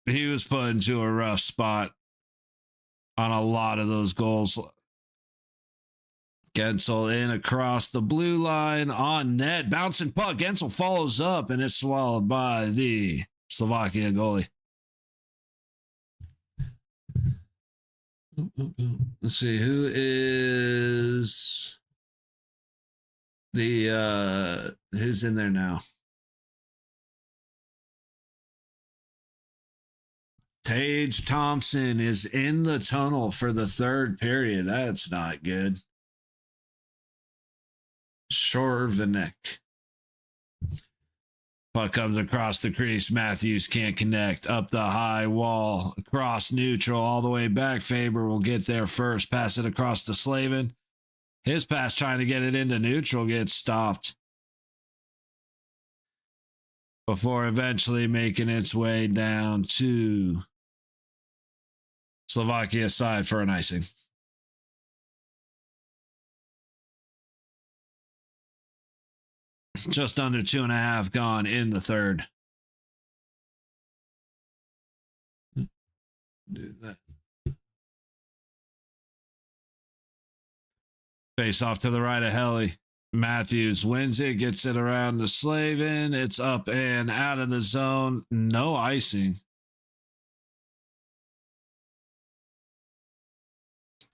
he was put into a rough spot on a lot of those goals. Gensel in across the blue line on net, bouncing puck. Gensel follows up and it's swallowed by the Slovakia goalie. Let's see who is the who's in there now. Tage Thompson is in the tunnel for the third period. That's not good. Shorvanek. Puck comes across the crease. Matthews can't connect. Up the high wall. Across neutral. All the way back. Faber will get there first. Pass it across to Slavin. His pass trying to get it into neutral gets stopped. Before eventually making its way down to Slovakia side for an icing. Just under 2.5 gone in the third. Do that. Face off to the right of Helly. Matthews wins it, gets it around to Slavin. It's up and out of the zone. No icing.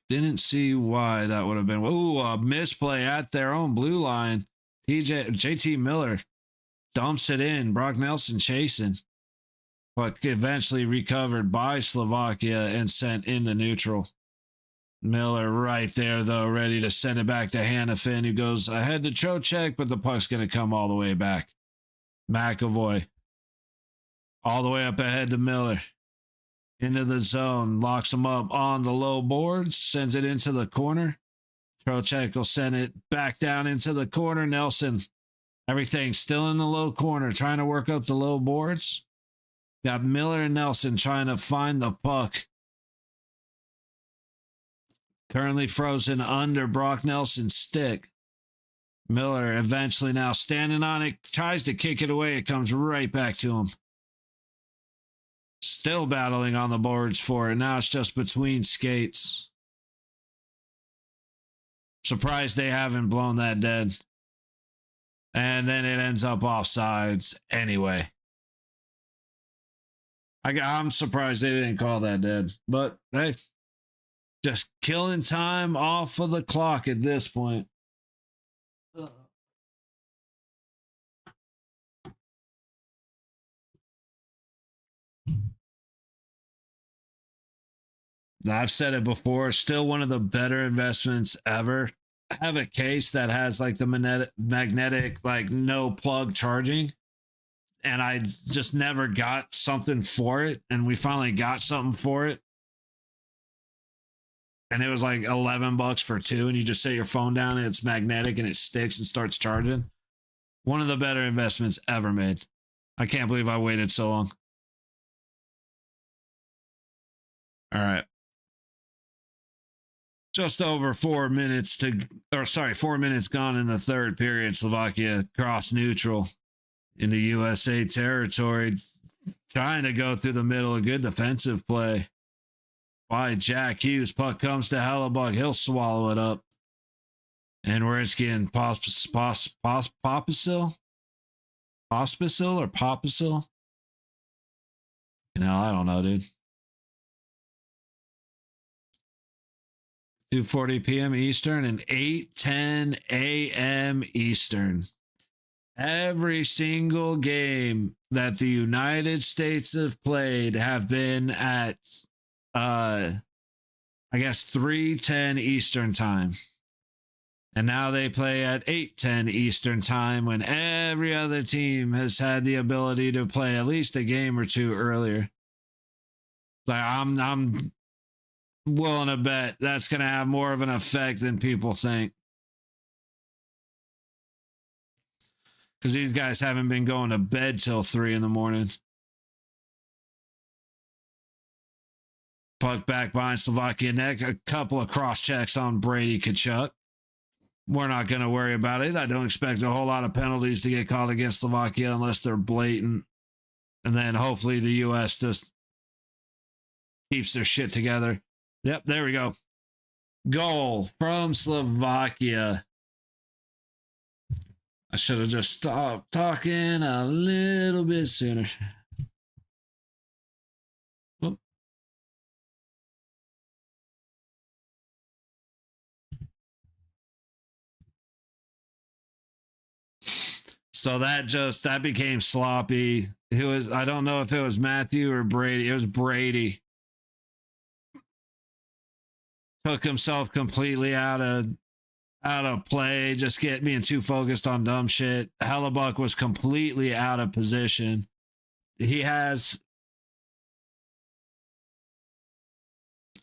Didn't see why that would have been. Ooh, a misplay at their own blue line. JT Miller dumps it in. Brock Nelson chasing. But eventually recovered by Slovakia and sent into neutral. Miller right there, though, ready to send it back to Hannafin, who goes ahead to Trocheck, but the puck's going to come all the way back. McAvoy all the way up ahead to Miller. Into the zone, locks him up on the low boards, sends it into the corner. Trocheck will send it back down into the corner. Nelson, everything still in the low corner, trying to work up the low boards. Got Miller and Nelson trying to find the puck. Currently frozen under Brock Nelson's stick. Miller eventually now standing on it, tries to kick it away. It comes right back to him. Still battling on the boards for it. Now it's just between skates. Surprised they haven't blown that dead. And then it ends up offsides anyway. I'm surprised they didn't call that dead. But hey, just killing time off of the clock at this point. I've said it before, still one of the better investments ever. I have a case that has like the magnetic, like no plug charging. And I just never got something for it. And we finally got something for it. And it was like $11 for two. And you just set your phone down and it's magnetic and it sticks and starts charging. One of the better investments ever made. I can't believe I waited so long. All right. Just over 4 minutes 4 minutes gone in the third period. Slovakia cross neutral into USA territory, trying to go through the middle. A good defensive play by Jack Hughes. Puck comes to Hellebuck. He'll swallow it up. And Wierenski and Pospisil or Popisil? You know, I don't know, dude. 2:40 p.m. Eastern and 8:10 a.m. Eastern. Every single game that the United States have played have been at, I guess, 3:10 Eastern time. And now they play at 8:10 Eastern time when every other team has had the ability to play at least a game or two earlier. Like I'm willing to bet that's going to have more of an effect than people think. because these guys haven't been going to bed till 3 in the morning. Puck back behind Slovakia neck. A couple of cross checks on Brady Tkachuk. We're not going to worry about it. I don't expect a whole lot of penalties to get called against Slovakia unless they're blatant. And then hopefully the U.S. just keeps their shit together. Yep, there we go. Goal from Slovakia. I should have just stopped talking a little bit sooner. Whoop. So that became sloppy. I don't know if it was Matthew or Brady. It was Brady. Took himself completely out of play, just being too focused on dumb shit. Hellebuck was completely out of position.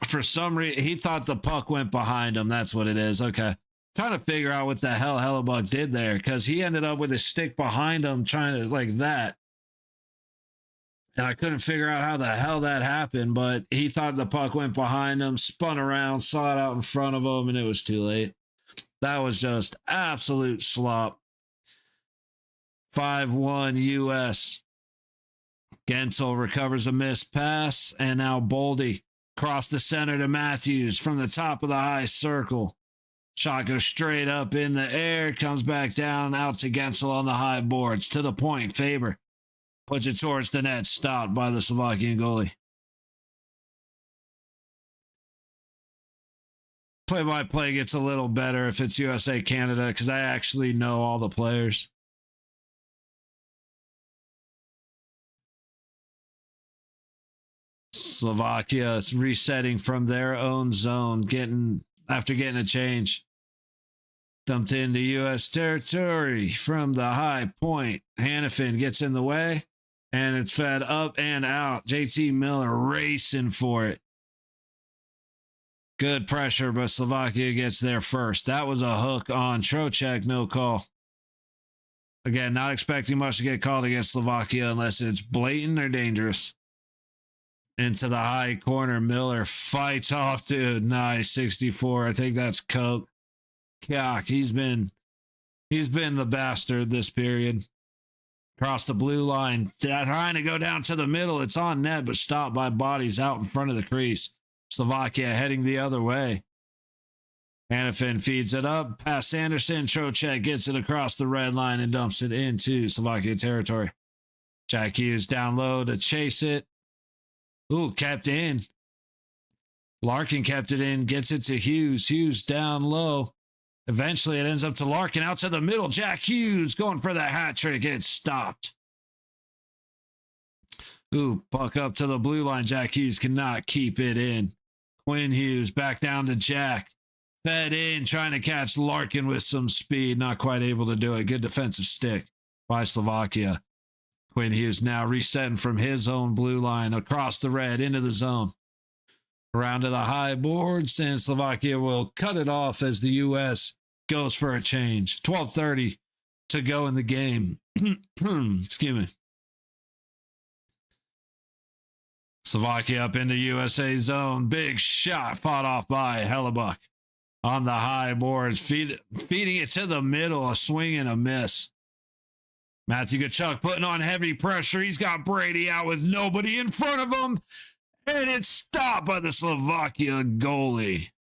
For some reason, he thought the puck went behind him. That's what it is. Okay. Trying to figure out what the hell Hellebuck did there, because he ended up with his stick behind him trying to like that. And I couldn't figure out how the hell that happened, but he thought the puck went behind him, spun around, saw it out in front of him, and it was too late. That was just absolute slop. 5-1 U.S. Gensel recovers a missed pass, and now Boldy across the center to Matthews from the top of the high circle. Shot goes straight up in the air, comes back down, out to Gensel on the high boards. To the point, Faber puts it towards the net, stopped by the Slovakian goalie. Play-by-play gets a little better if it's USA-Canada, because I actually know all the players. Slovakia is resetting from their own zone, after getting a change. Dumped into U.S. territory from the high point. Hannafin gets in the way, and it's fed up and out. JT Miller racing for it. Good pressure, but Slovakia gets there first. That was a hook on Trocheck, no call. Again, not expecting much to get called against Slovakia unless it's blatant or dangerous. Into the high corner, Miller fights off, dude. Nice, 64. I think that's Coke. Cock, he's been the bastard this period. Across the blue line, trying to go down to the middle. It's on net, but stopped by bodies out in front of the crease. Slovakia heading the other way. Hannafin feeds it up past Anderson. Trocheck gets it across the red line and dumps it into Slovakia territory. Jack Hughes down low to chase it. Ooh, kept in. Larkin kept it in, gets it to Hughes. Hughes down low. Eventually, it ends up to Larkin out to the middle. Jack Hughes going for the hat trick. It's stopped. Ooh, puck up to the blue line. Jack Hughes cannot keep it in. Quinn Hughes back down to Jack. Fed in, trying to catch Larkin with some speed. Not quite able to do it. Good defensive stick by Slovakia. Quinn Hughes now resetting from his own blue line across the red into the zone. Around to the high boards, and Slovakia will cut it off as the U.S. goes for a change. 12:30 to go in the game. Excuse me. Slovakia up into USA zone. Big shot fought off by Hellebuck. On the high boards, feeding it to the middle, a swing and a miss. Matthew Tkachuk putting on heavy pressure. He's got Brady out with nobody in front of him. And it's stopped by the Slovakia goalie.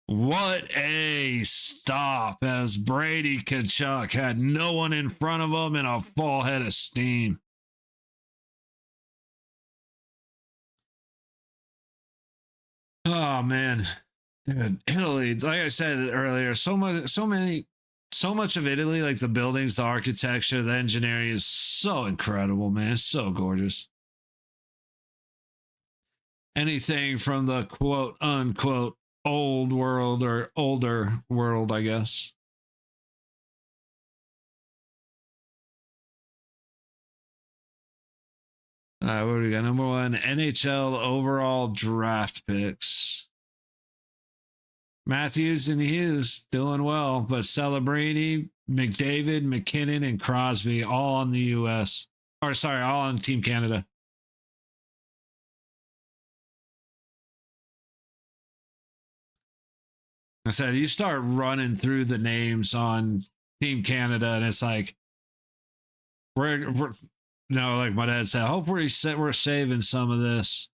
What a stop, as Brady Tkachuk had no one in front of him and a full head of steam. Oh, man. Dude, Italy, like I said earlier, so much of Italy, like the buildings, the architecture, the engineering is so incredible, man. It's so gorgeous. Anything from the quote unquote old world or older world, I guess. All right, what do we got? Number one, NHL overall draft picks. Matthews and Hughes doing well, but Celebrini, McDavid, McKinnon, and Crosby all on the U.S. Or sorry, all on Team Canada. I said, you start running through the names on Team Canada, and it's like, we're no, like my dad said, I hope we're saving some of this,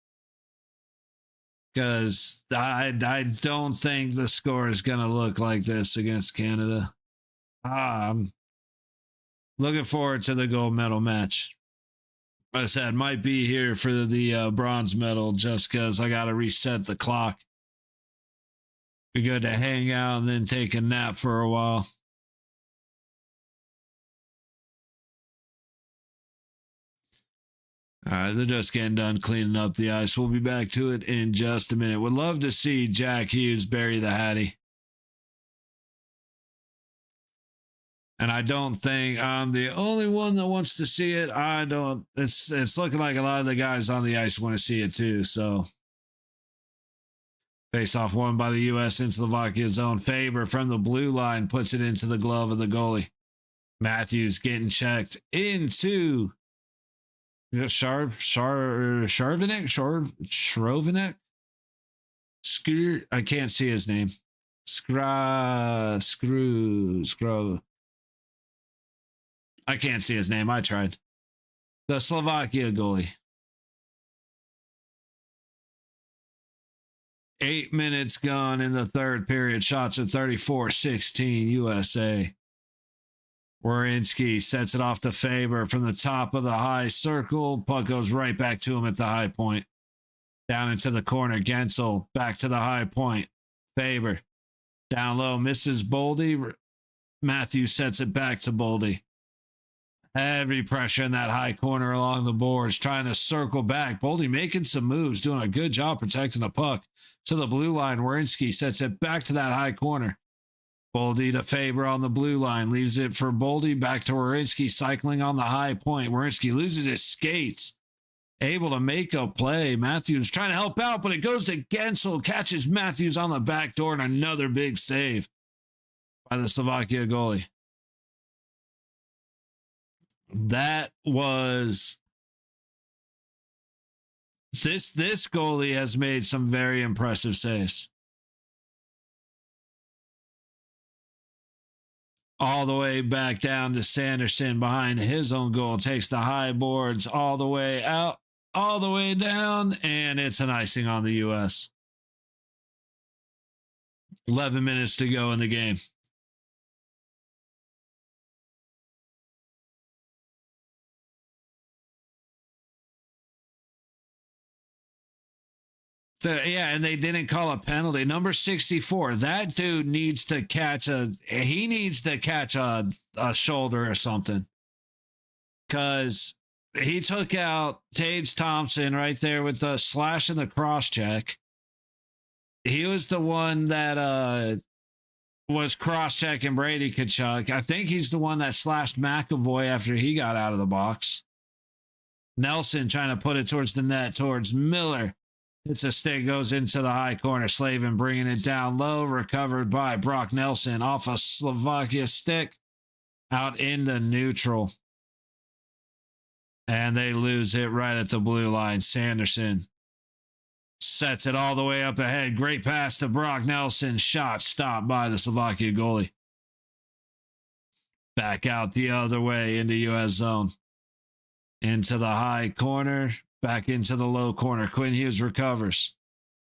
because I don't think the score is going to look like this against Canada. I'm looking forward to the gold medal match. Like I said, might be here for the bronze medal just because I got to reset the clock. Be good to hang out and then take a nap for a while. All right, they're just getting done cleaning up the ice. We'll be back to it in just a minute. Would love to see Jack Hughes bury the Hattie. And I don't think I'm the only one that wants to see it. I don't. It's looking like a lot of the guys on the ice want to see it too. So, face off won by the U.S. in Slovakia zone. Faber from the blue line puts it into the glove of the goalie. Matthews getting checked into Shrovinek. I can't see his name. Screw. I can't see his name. I tried. The Slovakia goalie. 8 minutes gone in the third period. Shots at 34-16 USA. Werenski sets it off to Faber from the top of the high circle. Puck goes right back to him at the high point. Down into the corner. Gensel back to the high point. Faber down low. Misses Boldy. Matthews sets it back to Boldy. Heavy pressure in that high corner along the boards. Trying to circle back. Boldy making some moves. Doing a good job protecting the puck. To the blue line. Werenski sets it back to that high corner. Boldy to Faber on the blue line. Leaves it for Boldy. Back to Werenski cycling on the high point. Werenski loses his skates. Able to make a play. Matthews trying to help out, but it goes to Gensel. Catches Matthews on the back door and another big save by the Slovakia goalie. That was... This goalie has made some very impressive saves. All the way back down to Sanderson behind his own goal. Takes the high boards all the way out, all the way down, and it's an icing on the U.S. 11 minutes to go in the game. So, yeah, and they didn't call a penalty. Number 64, that dude needs to catch a shoulder or something. Because he took out Tage Thompson right there with the slash and the cross check. He was the one that was cross checking Brady Tkachuk. I think he's the one that slashed McAvoy after he got out of the box. Nelson trying to put it towards the net, towards Miller. It's a stick, goes into the high corner. Slavin bringing it down low, recovered by Brock Nelson off a Slovakia stick out into neutral. And they lose it right at the blue line. Sanderson sets it all the way up ahead. Great pass to Brock Nelson. Shot stopped by the Slovakia goalie. Back out the other way into U.S. zone. Into the high corner. Back into the low corner. Quinn Hughes recovers.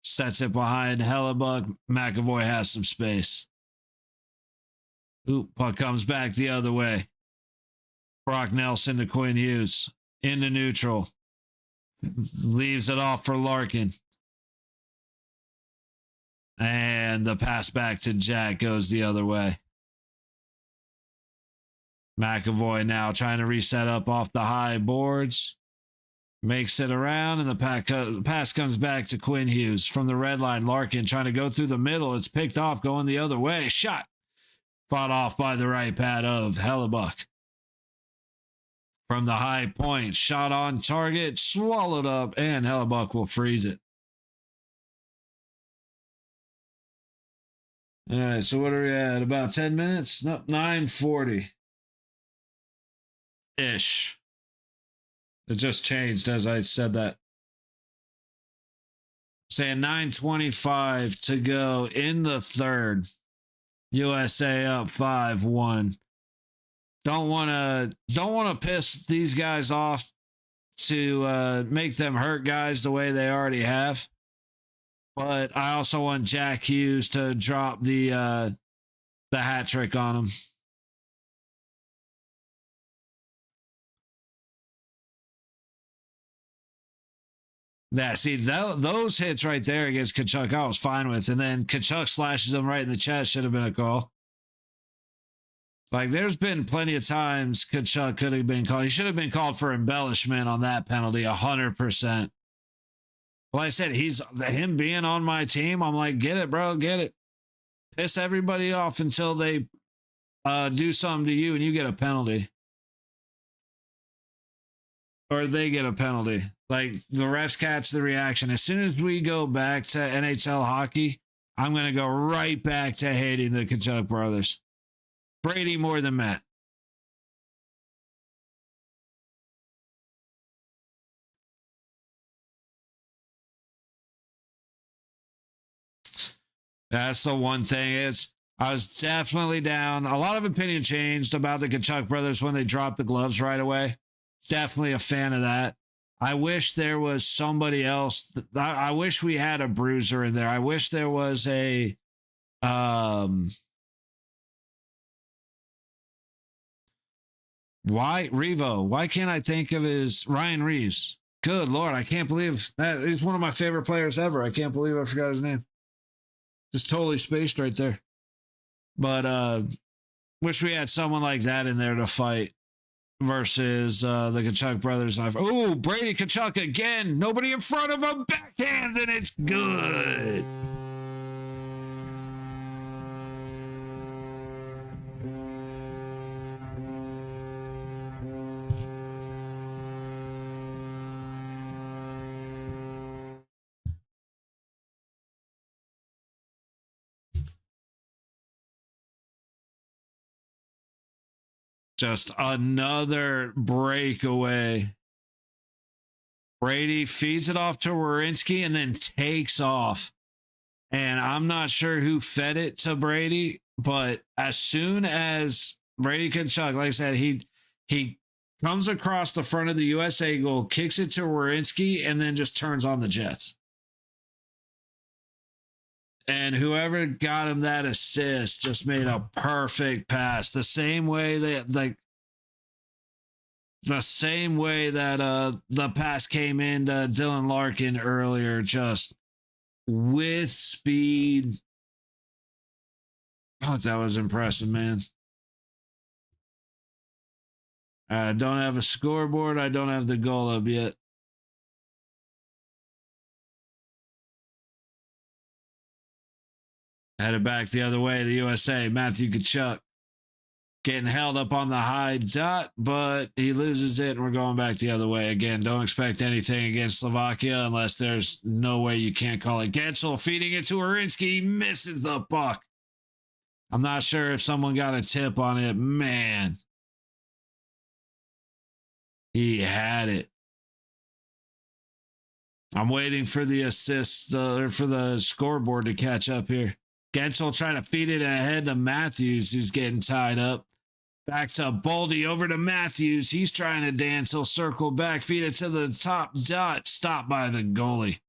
Sets it behind Hellebuck. McAvoy has some space. Ooh, puck comes back the other way. Brock Nelson to Quinn Hughes. Into neutral. Leaves it off for Larkin. And the pass back to Jack goes the other way. McAvoy now trying to reset up off the high boards. Makes it around, and the pass comes back to Quinn Hughes from the red line. Larkin trying to go through the middle. It's picked off, going the other way. Shot. Fought off by the right pad of Hellebuck. From the high point. Shot on target. Swallowed up, and Hellebuck will freeze it. All right, so what are we at? About 10 minutes? Nope, 9:40 ish. It just changed as I said that. Saying 9:25 to go in the third. USA up 5-1. Don't want to piss these guys off to make them hurt guys the way they already have. But I also want Jack Hughes to drop the hat trick on him. Yeah, see, those hits right there against Kachuk, I was fine with. And then Kachuk slashes him right in the chest. Should have been a call. Like, there's been plenty of times Kachuk could have been called. He should have been called for embellishment on that penalty, 100%. Well, I said, him being on my team, I'm like, get it, bro, get it. Piss everybody off until they do something to you and you get a penalty. Or they get a penalty. Like, the refs catch the reaction. As soon as we go back to NHL hockey, I'm going to go right back to hating the Kachuk brothers. Brady more than Matt. That's the one thing. I was definitely down. A lot of opinion changed about the Kachuk brothers when they dropped the gloves right away. Definitely a fan of that. I wish there was somebody else. I wish we had a bruiser in there. I wish there was a why can't I think of his Ryan Reeves? Good Lord, I can't believe that he's one of my favorite players ever. I can't believe I forgot his name. Just totally spaced right there. But wish we had someone like that in there to fight versus the Kachuk brothers. Oh, Brady Kachuk again. Nobody in front of him. Backhands, and it's good. Just another breakaway. Brady feeds it off to Werenski and then takes off. And I'm not sure who fed it to Brady, but as soon as Brady Kachuk, like I said, he comes across the front of the USA goal, kicks it to Werenski, and then just turns on the Jets. And whoever got him that assist just made a perfect pass. The same way that the pass came in to Dylan Larkin earlier, just with speed. Oh, that was impressive, man. I don't have a scoreboard. I don't have the goal up yet. Headed back the other way, the USA, Matthew Kachuk. Getting held up on the high dot, but he loses it, and we're going back the other way. Again, don't expect anything against Slovakia unless there's no way you can't call it. Gensel feeding it to Werenski, misses the puck. I'm not sure if someone got a tip on it. Man. He had it. I'm waiting for the assist or for the scoreboard to catch up here. Gensel trying to feed it ahead to Matthews, who's getting tied up. Back to Boldy, over to Matthews. He's trying to dance. He'll circle back, feed it to the top dot. Stopped by the goalie.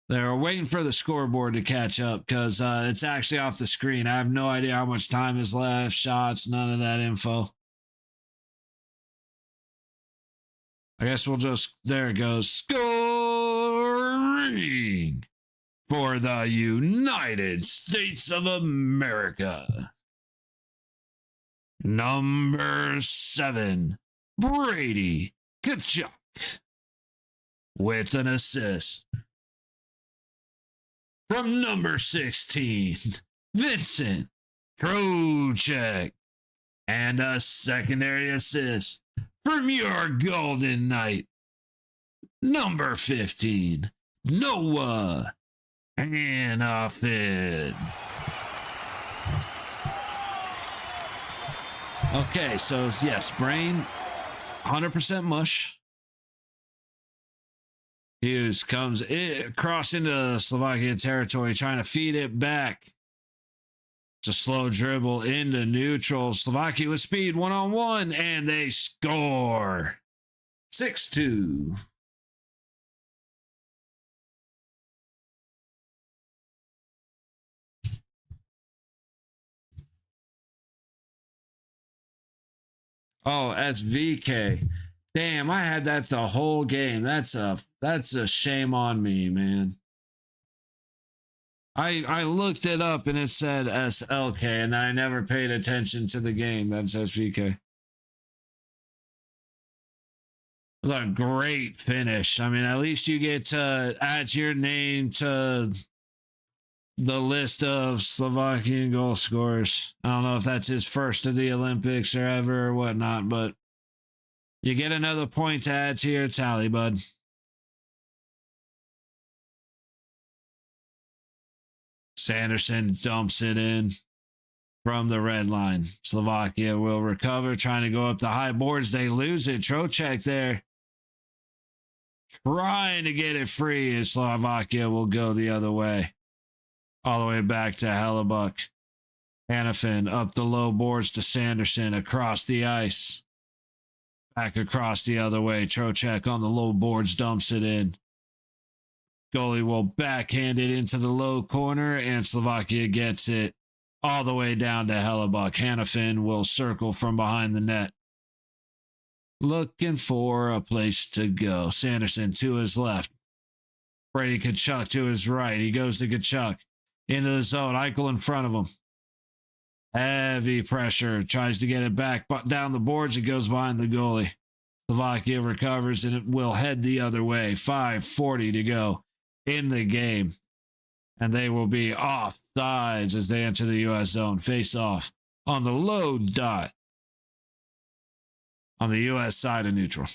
They're waiting for the scoreboard to catch up because it's actually off the screen. I have no idea how much time is left, shots, none of that info. I guess we'll just, there it goes. Scoring for the United States of America. Number 7, Brady Kachuk with an assist. From number 16, Vincent Trocheck. And a secondary assist from your Golden Knight, number 15, Noah And off it. Okay, so yes, brain 100% mush. Hughes comes across into Slovakia territory, trying to feed it back. It's a slow dribble into neutral. Slovakia with speed, 1-on-1, and they score 6-2. Oh, that's VK. Damn, I had that the whole game. That's a shame on me, man. I looked it up and it said SLK, and I never paid attention to the game. That's SVK. It was a great finish. I mean, at least you get to add your name to the list of Slovakian goal scorers. I don't know if that's his first of the Olympics or ever or whatnot, but you get another point to add to your tally, bud. Sanderson dumps it in from the red line. Slovakia will recover, trying to go up the high boards. They lose it. Trocek there trying to get it free, and Slovakia will go the other way. All the way back to Hellebuck. Hannafin up the low boards to Sanderson across the ice. Back across the other way. Trocek on the low boards dumps it in. Goalie will backhand it into the low corner, and Slovakia gets it all the way down to Hellebuck. Hannafin will circle from behind the net, looking for a place to go. Sanderson to his left. Brady Tkachuk to his right. He goes to Tkachuk into the zone. Eichel in front of him. Heavy pressure. Tries to get it back but down the boards. It goes behind the goalie. Slovakia recovers, and it will head the other way. 5:40 to go in the game. And they will be off sides as they enter the U.S. zone. Face off on the low dot on the U.S. side of neutral.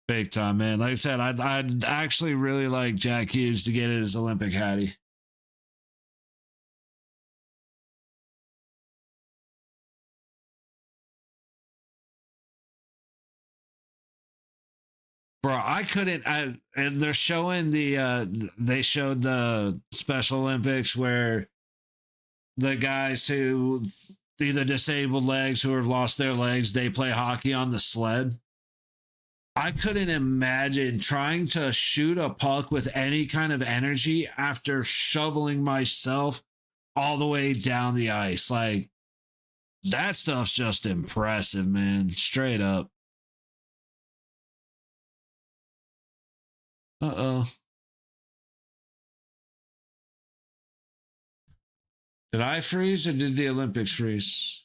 Big time, man. Like I said, I'd actually really like Jack Hughes to get his Olympic hattie. Bro, I couldn't. And they're showing they showed the Special Olympics where the guys who either disabled legs who have lost their legs, they play hockey on the sled. I couldn't imagine trying to shoot a puck with any kind of energy after shoveling myself all the way down the ice. Like, that stuff's just impressive, man. Straight up. Uh-oh. Did I freeze or did the Olympics freeze?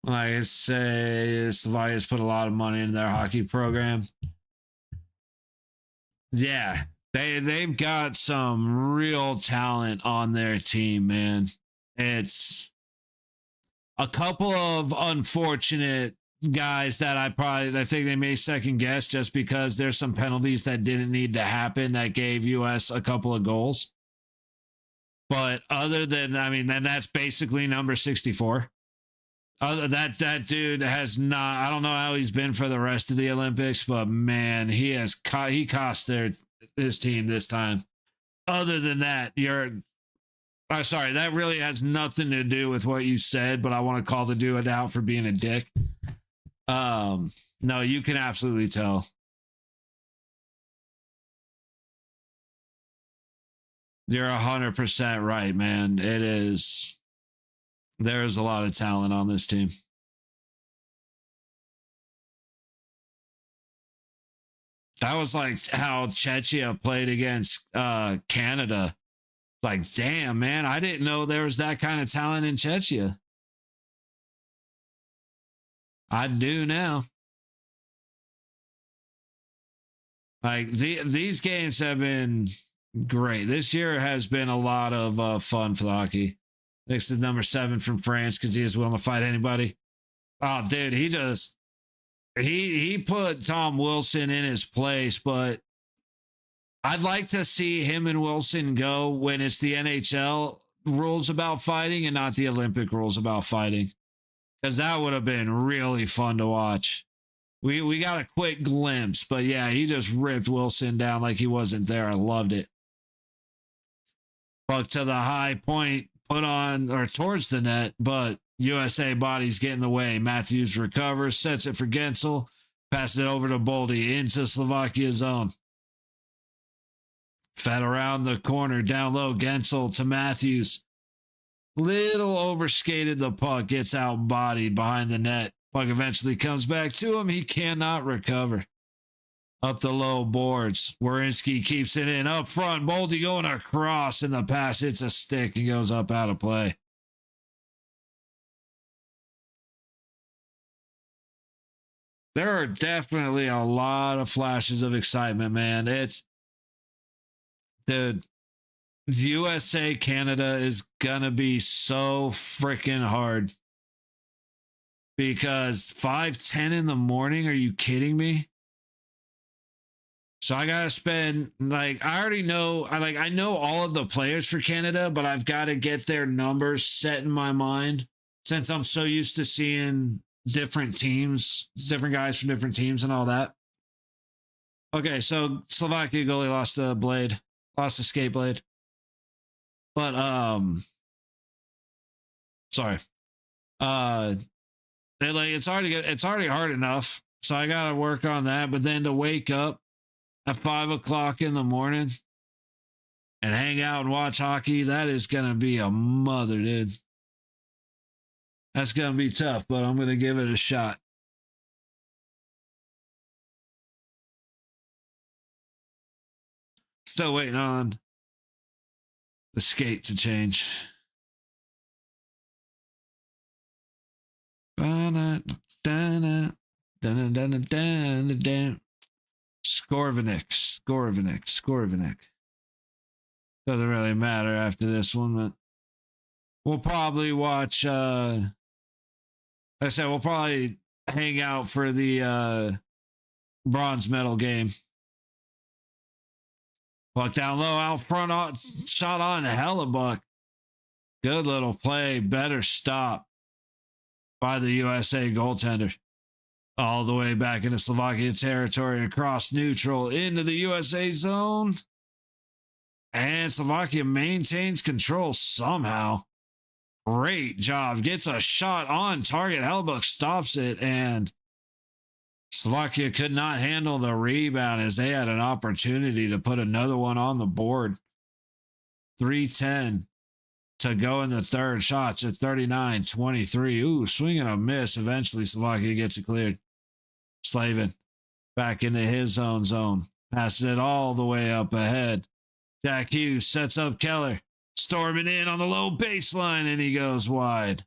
Like I say, Slovakia's put a lot of money in their hockey program. Yeah, they've got some real talent on their team, man. It's a couple of unfortunate guys that I think they may second guess just because there's some penalties that didn't need to happen that gave US a couple of goals. But other than, I mean, then that's basically number 64. That dude has not. I don't know how he's been for the rest of the Olympics, but man, he cost his team this time. Other than that, I'm sorry, that really has nothing to do with what you said, but I want to call the dude out for being a dick. No, you can absolutely tell. You're 100% right, man. It is. There is a lot of talent on this team. That was like how Czechia played against Canada It's like, damn, man, I didn't know there was that kind of talent in Czechia. I do now. Like these games have been great. This year has been a lot of fun for the hockey. Next to number 7 from France because he is willing to fight anybody. Oh, dude, he put Tom Wilson in his place, but I'd like to see him and Wilson go when it's the NHL rules about fighting and not the Olympic rules about fighting. Because that would have been really fun to watch. We got a quick glimpse, but yeah, he just ripped Wilson down like he wasn't there. I loved it. Puck to the high point, put on or towards the net, but USA bodies get in the way. Matthews recovers, sets it for Gensel, passes it over to Boldy into Slovakia zone. Fed around the corner, down low, Gensel to Matthews. Little overskated the puck, gets out-bodied behind the net. Puck eventually comes back to him. He cannot recover. Up the low boards. Werenski keeps it in. Up front, Boldy going across, and the pass hits a stick and goes up out of play. There are definitely a lot of flashes of excitement, man. It's the USA Canada is gonna be so freaking hard because 5:10 in the morning. Are you kidding me? So I gotta spend like I already know. I know all of the players for Canada, but I've got to get their numbers set in my mind since I'm so used to seeing different teams, different guys from different teams, and all that. Okay, so Slovakia goalie lost a skate blade. But sorry. It's already hard enough. So I gotta work on that. But then to wake up at 5 o'clock in the morning and hang out and watch hockey, that is gonna be a mother, dude. That's gonna be tough, but I'm gonna give it a shot. Still waiting on the skate to change. Skorvanik. Doesn't really matter after this one, but we'll probably watch. Like I said, we'll probably hang out for the bronze medal game. Puck down low, out front, shot on Hellebuck. Good little play, better stop by the USA goaltender. All the way back into Slovakia territory, across neutral, into the USA zone. And Slovakia maintains control somehow. Great job. Gets a shot on target. Hellebuck stops it, and Slovakia could not handle the rebound as they had an opportunity to put another one on the board. 3:10 to go in the third. Shots at 39-23. Ooh, swing and a miss. Eventually, Slovakia gets it cleared. Slavin back into his own zone. Passes it all the way up ahead. Jack Hughes sets up Keller. Storming in on the low baseline, and he goes wide.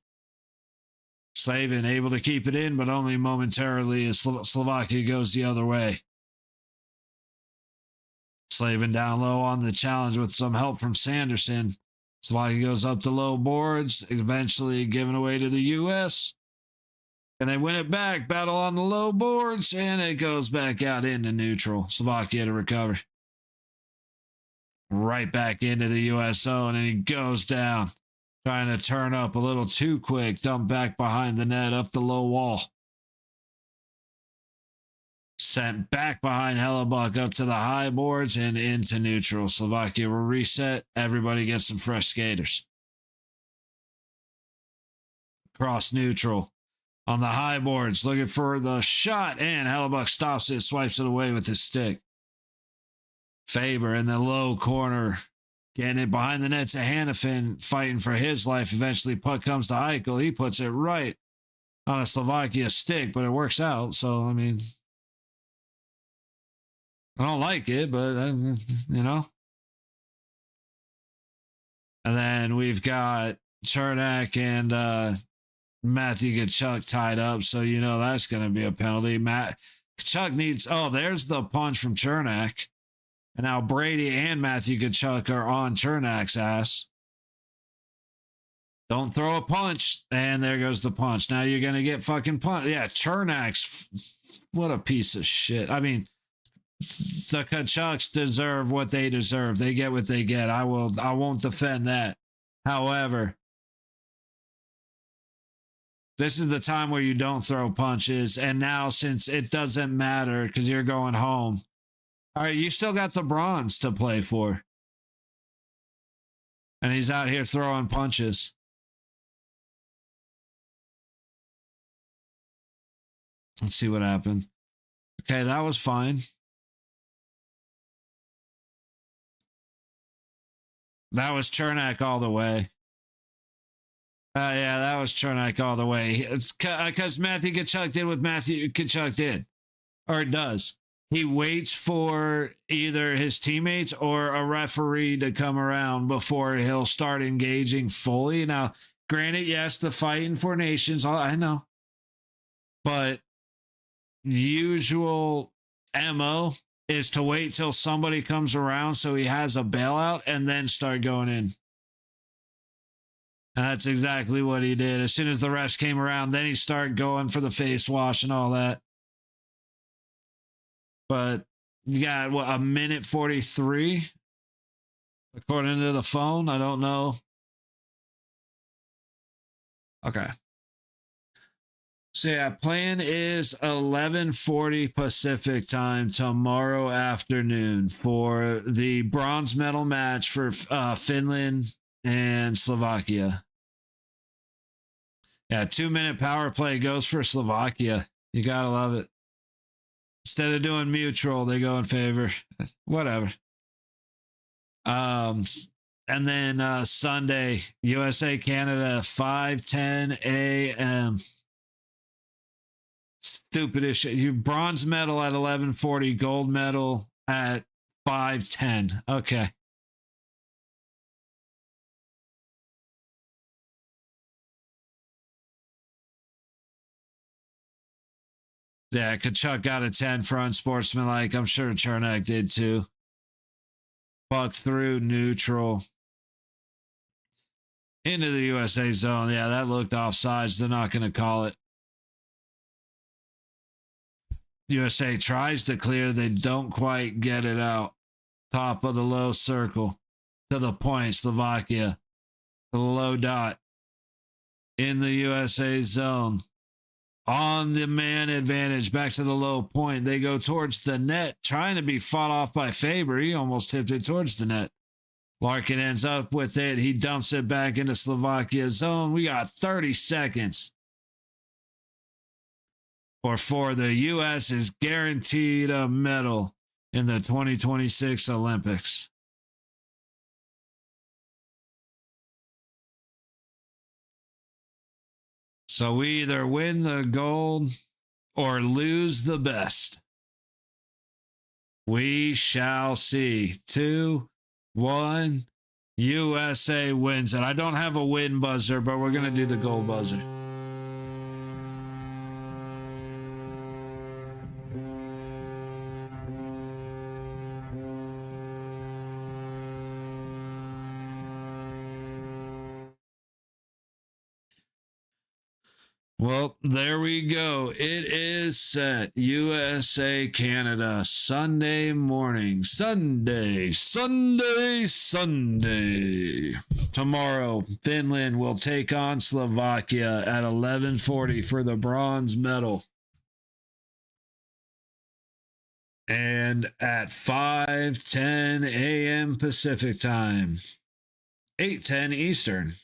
Slavin able to keep it in, but only momentarily as Slovakia goes the other way. Slavin down low on the challenge with some help from Sanderson. Slovakia goes up the low boards, eventually given away to the U.S. And they win it back, battle on the low boards, and it goes back out into neutral. Slovakia to recover. Right back into the U.S. zone, and he goes down. Trying to turn up a little too quick. Dump back behind the net, up the low wall. Sent back behind Hellebuck, up to the high boards and into neutral. Slovakia will reset. Everybody gets some fresh skaters. Cross neutral. On the high boards, looking for the shot, and Hellebuck stops it, swipes it away with his stick. Faber in the low corner. Getting it behind the net to Hannafin, fighting for his life. Eventually, puck comes to Eichel. He puts it right on a Slovakia stick, but it works out. So, I mean, I don't like it, but, you know. And then we've got Chernak and Matthew Kachuk tied up. So, you know, that's going to be a penalty. Kachuk needs, oh, there's the punch from Chernak. And now Brady and Matthew Kachuk are on Chernak's ass. Don't throw a punch. And there goes the punch. Now you're going to get fucking punched. Yeah, Chernak's, what a piece of shit. I mean, the Kachucks deserve what they deserve. They get what they get. I won't defend that. However, this is the time where you don't throw punches. And now, since it doesn't matter because you're going home, all right, you still got the bronze to play for. And he's out here throwing punches. Let's see what happened. Okay, that was fine. That was Chernak all the way. Yeah, that was Chernak all the way. It's because Matthew Kachuk did what Matthew Kachuk did. Or does. He waits for either his teammates or a referee to come around before he'll start engaging fully. Now, granted, yes, the fighting for nations, I know. But usual MO is to wait till somebody comes around so he has a bailout and then start going in. And that's exactly what he did. As soon as the refs came around, then he started going for the face wash and all that. But you got, what, a minute 43? According to the phone? I don't know. Okay. So yeah, plan is 11:40 Pacific time tomorrow afternoon for the bronze medal match for Finland and Slovakia. Yeah, 2-minute power play goes for Slovakia. You gotta love it. Instead of doing mutual, they go in favor. Whatever. And then Sunday, USA Canada, 5:10 a.m. Stupidest shit. You bronze medal at 11:40, gold medal at 5:10. Okay. Yeah, Kachuk got a 10 for unsportsmanlike. I'm sure Chernak did too. Buck through neutral. Into the USA zone. Yeah, that looked offsides. They're not going to call it. USA tries to clear. They don't quite get it out. Top of the low circle. To the point, Slovakia. To the low dot. In the USA zone. On the man advantage, back to the low point. They go towards the net, trying to be fought off by Faber. He almost tipped it towards the net. Larkin ends up with it. He dumps it back into Slovakia zone. We got 30 seconds. Or for the U.S. is guaranteed a medal in the 2026 Olympics. So we either win the gold or lose the best. We shall see. 2, 1. USA wins it. I don't have a win buzzer, but we're going to do the gold buzzer. Well, there we go. It is set. USA, Canada, Sunday morning. Sunday. Tomorrow, Finland will take on Slovakia at 11:40 for the bronze medal. And at 5:10 a.m. Pacific time, 8:10 Eastern.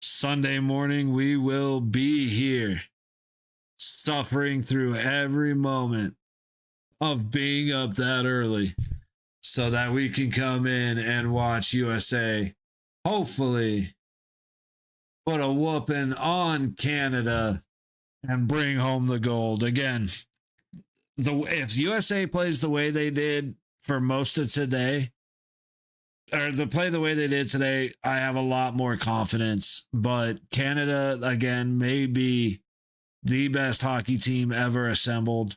Sunday morning, we will be here, suffering through every moment of being up that early so that we can come in and watch USA, hopefully, put a whooping on Canada and bring home the gold. Again, if USA plays the way they did for most of today, or the play the way they did today, I have a lot more confidence. But Canada, again, may be the best hockey team ever assembled.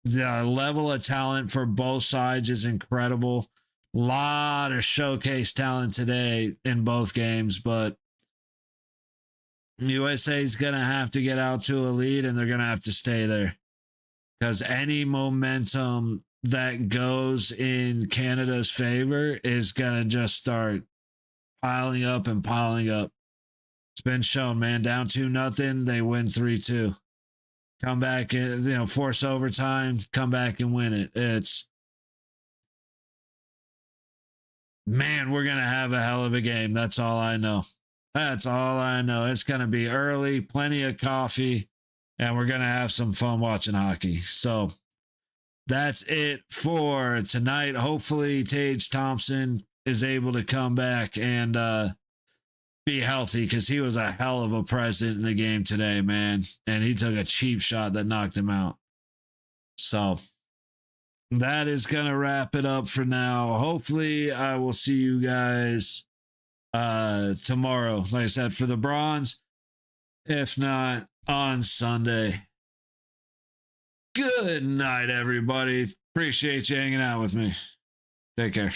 The level of talent for both sides is incredible. Lot of showcase talent today in both games, but USA is going to have to get out to a lead and they're going to have to stay there because any momentum that goes in Canada's favor is going to just start piling up and piling up. It's been shown, man. Down 2-0, they win 3-2. Come back and force overtime, come back and win it. It's man, we're gonna have a hell of a game. That's all I know. That's all I know. It's gonna be early, plenty of coffee, and we're gonna have some fun watching hockey. So that's it for tonight. Hopefully, Tage Thompson is able to come back and be healthy because he was a hell of a presence in the game today, man. And he took a cheap shot that knocked him out. So that is going to wrap it up for now. Hopefully, I will see you guys tomorrow. Like I said, for the bronze. If not, on Sunday. Good night, everybody. Appreciate you hanging out with me. Take care.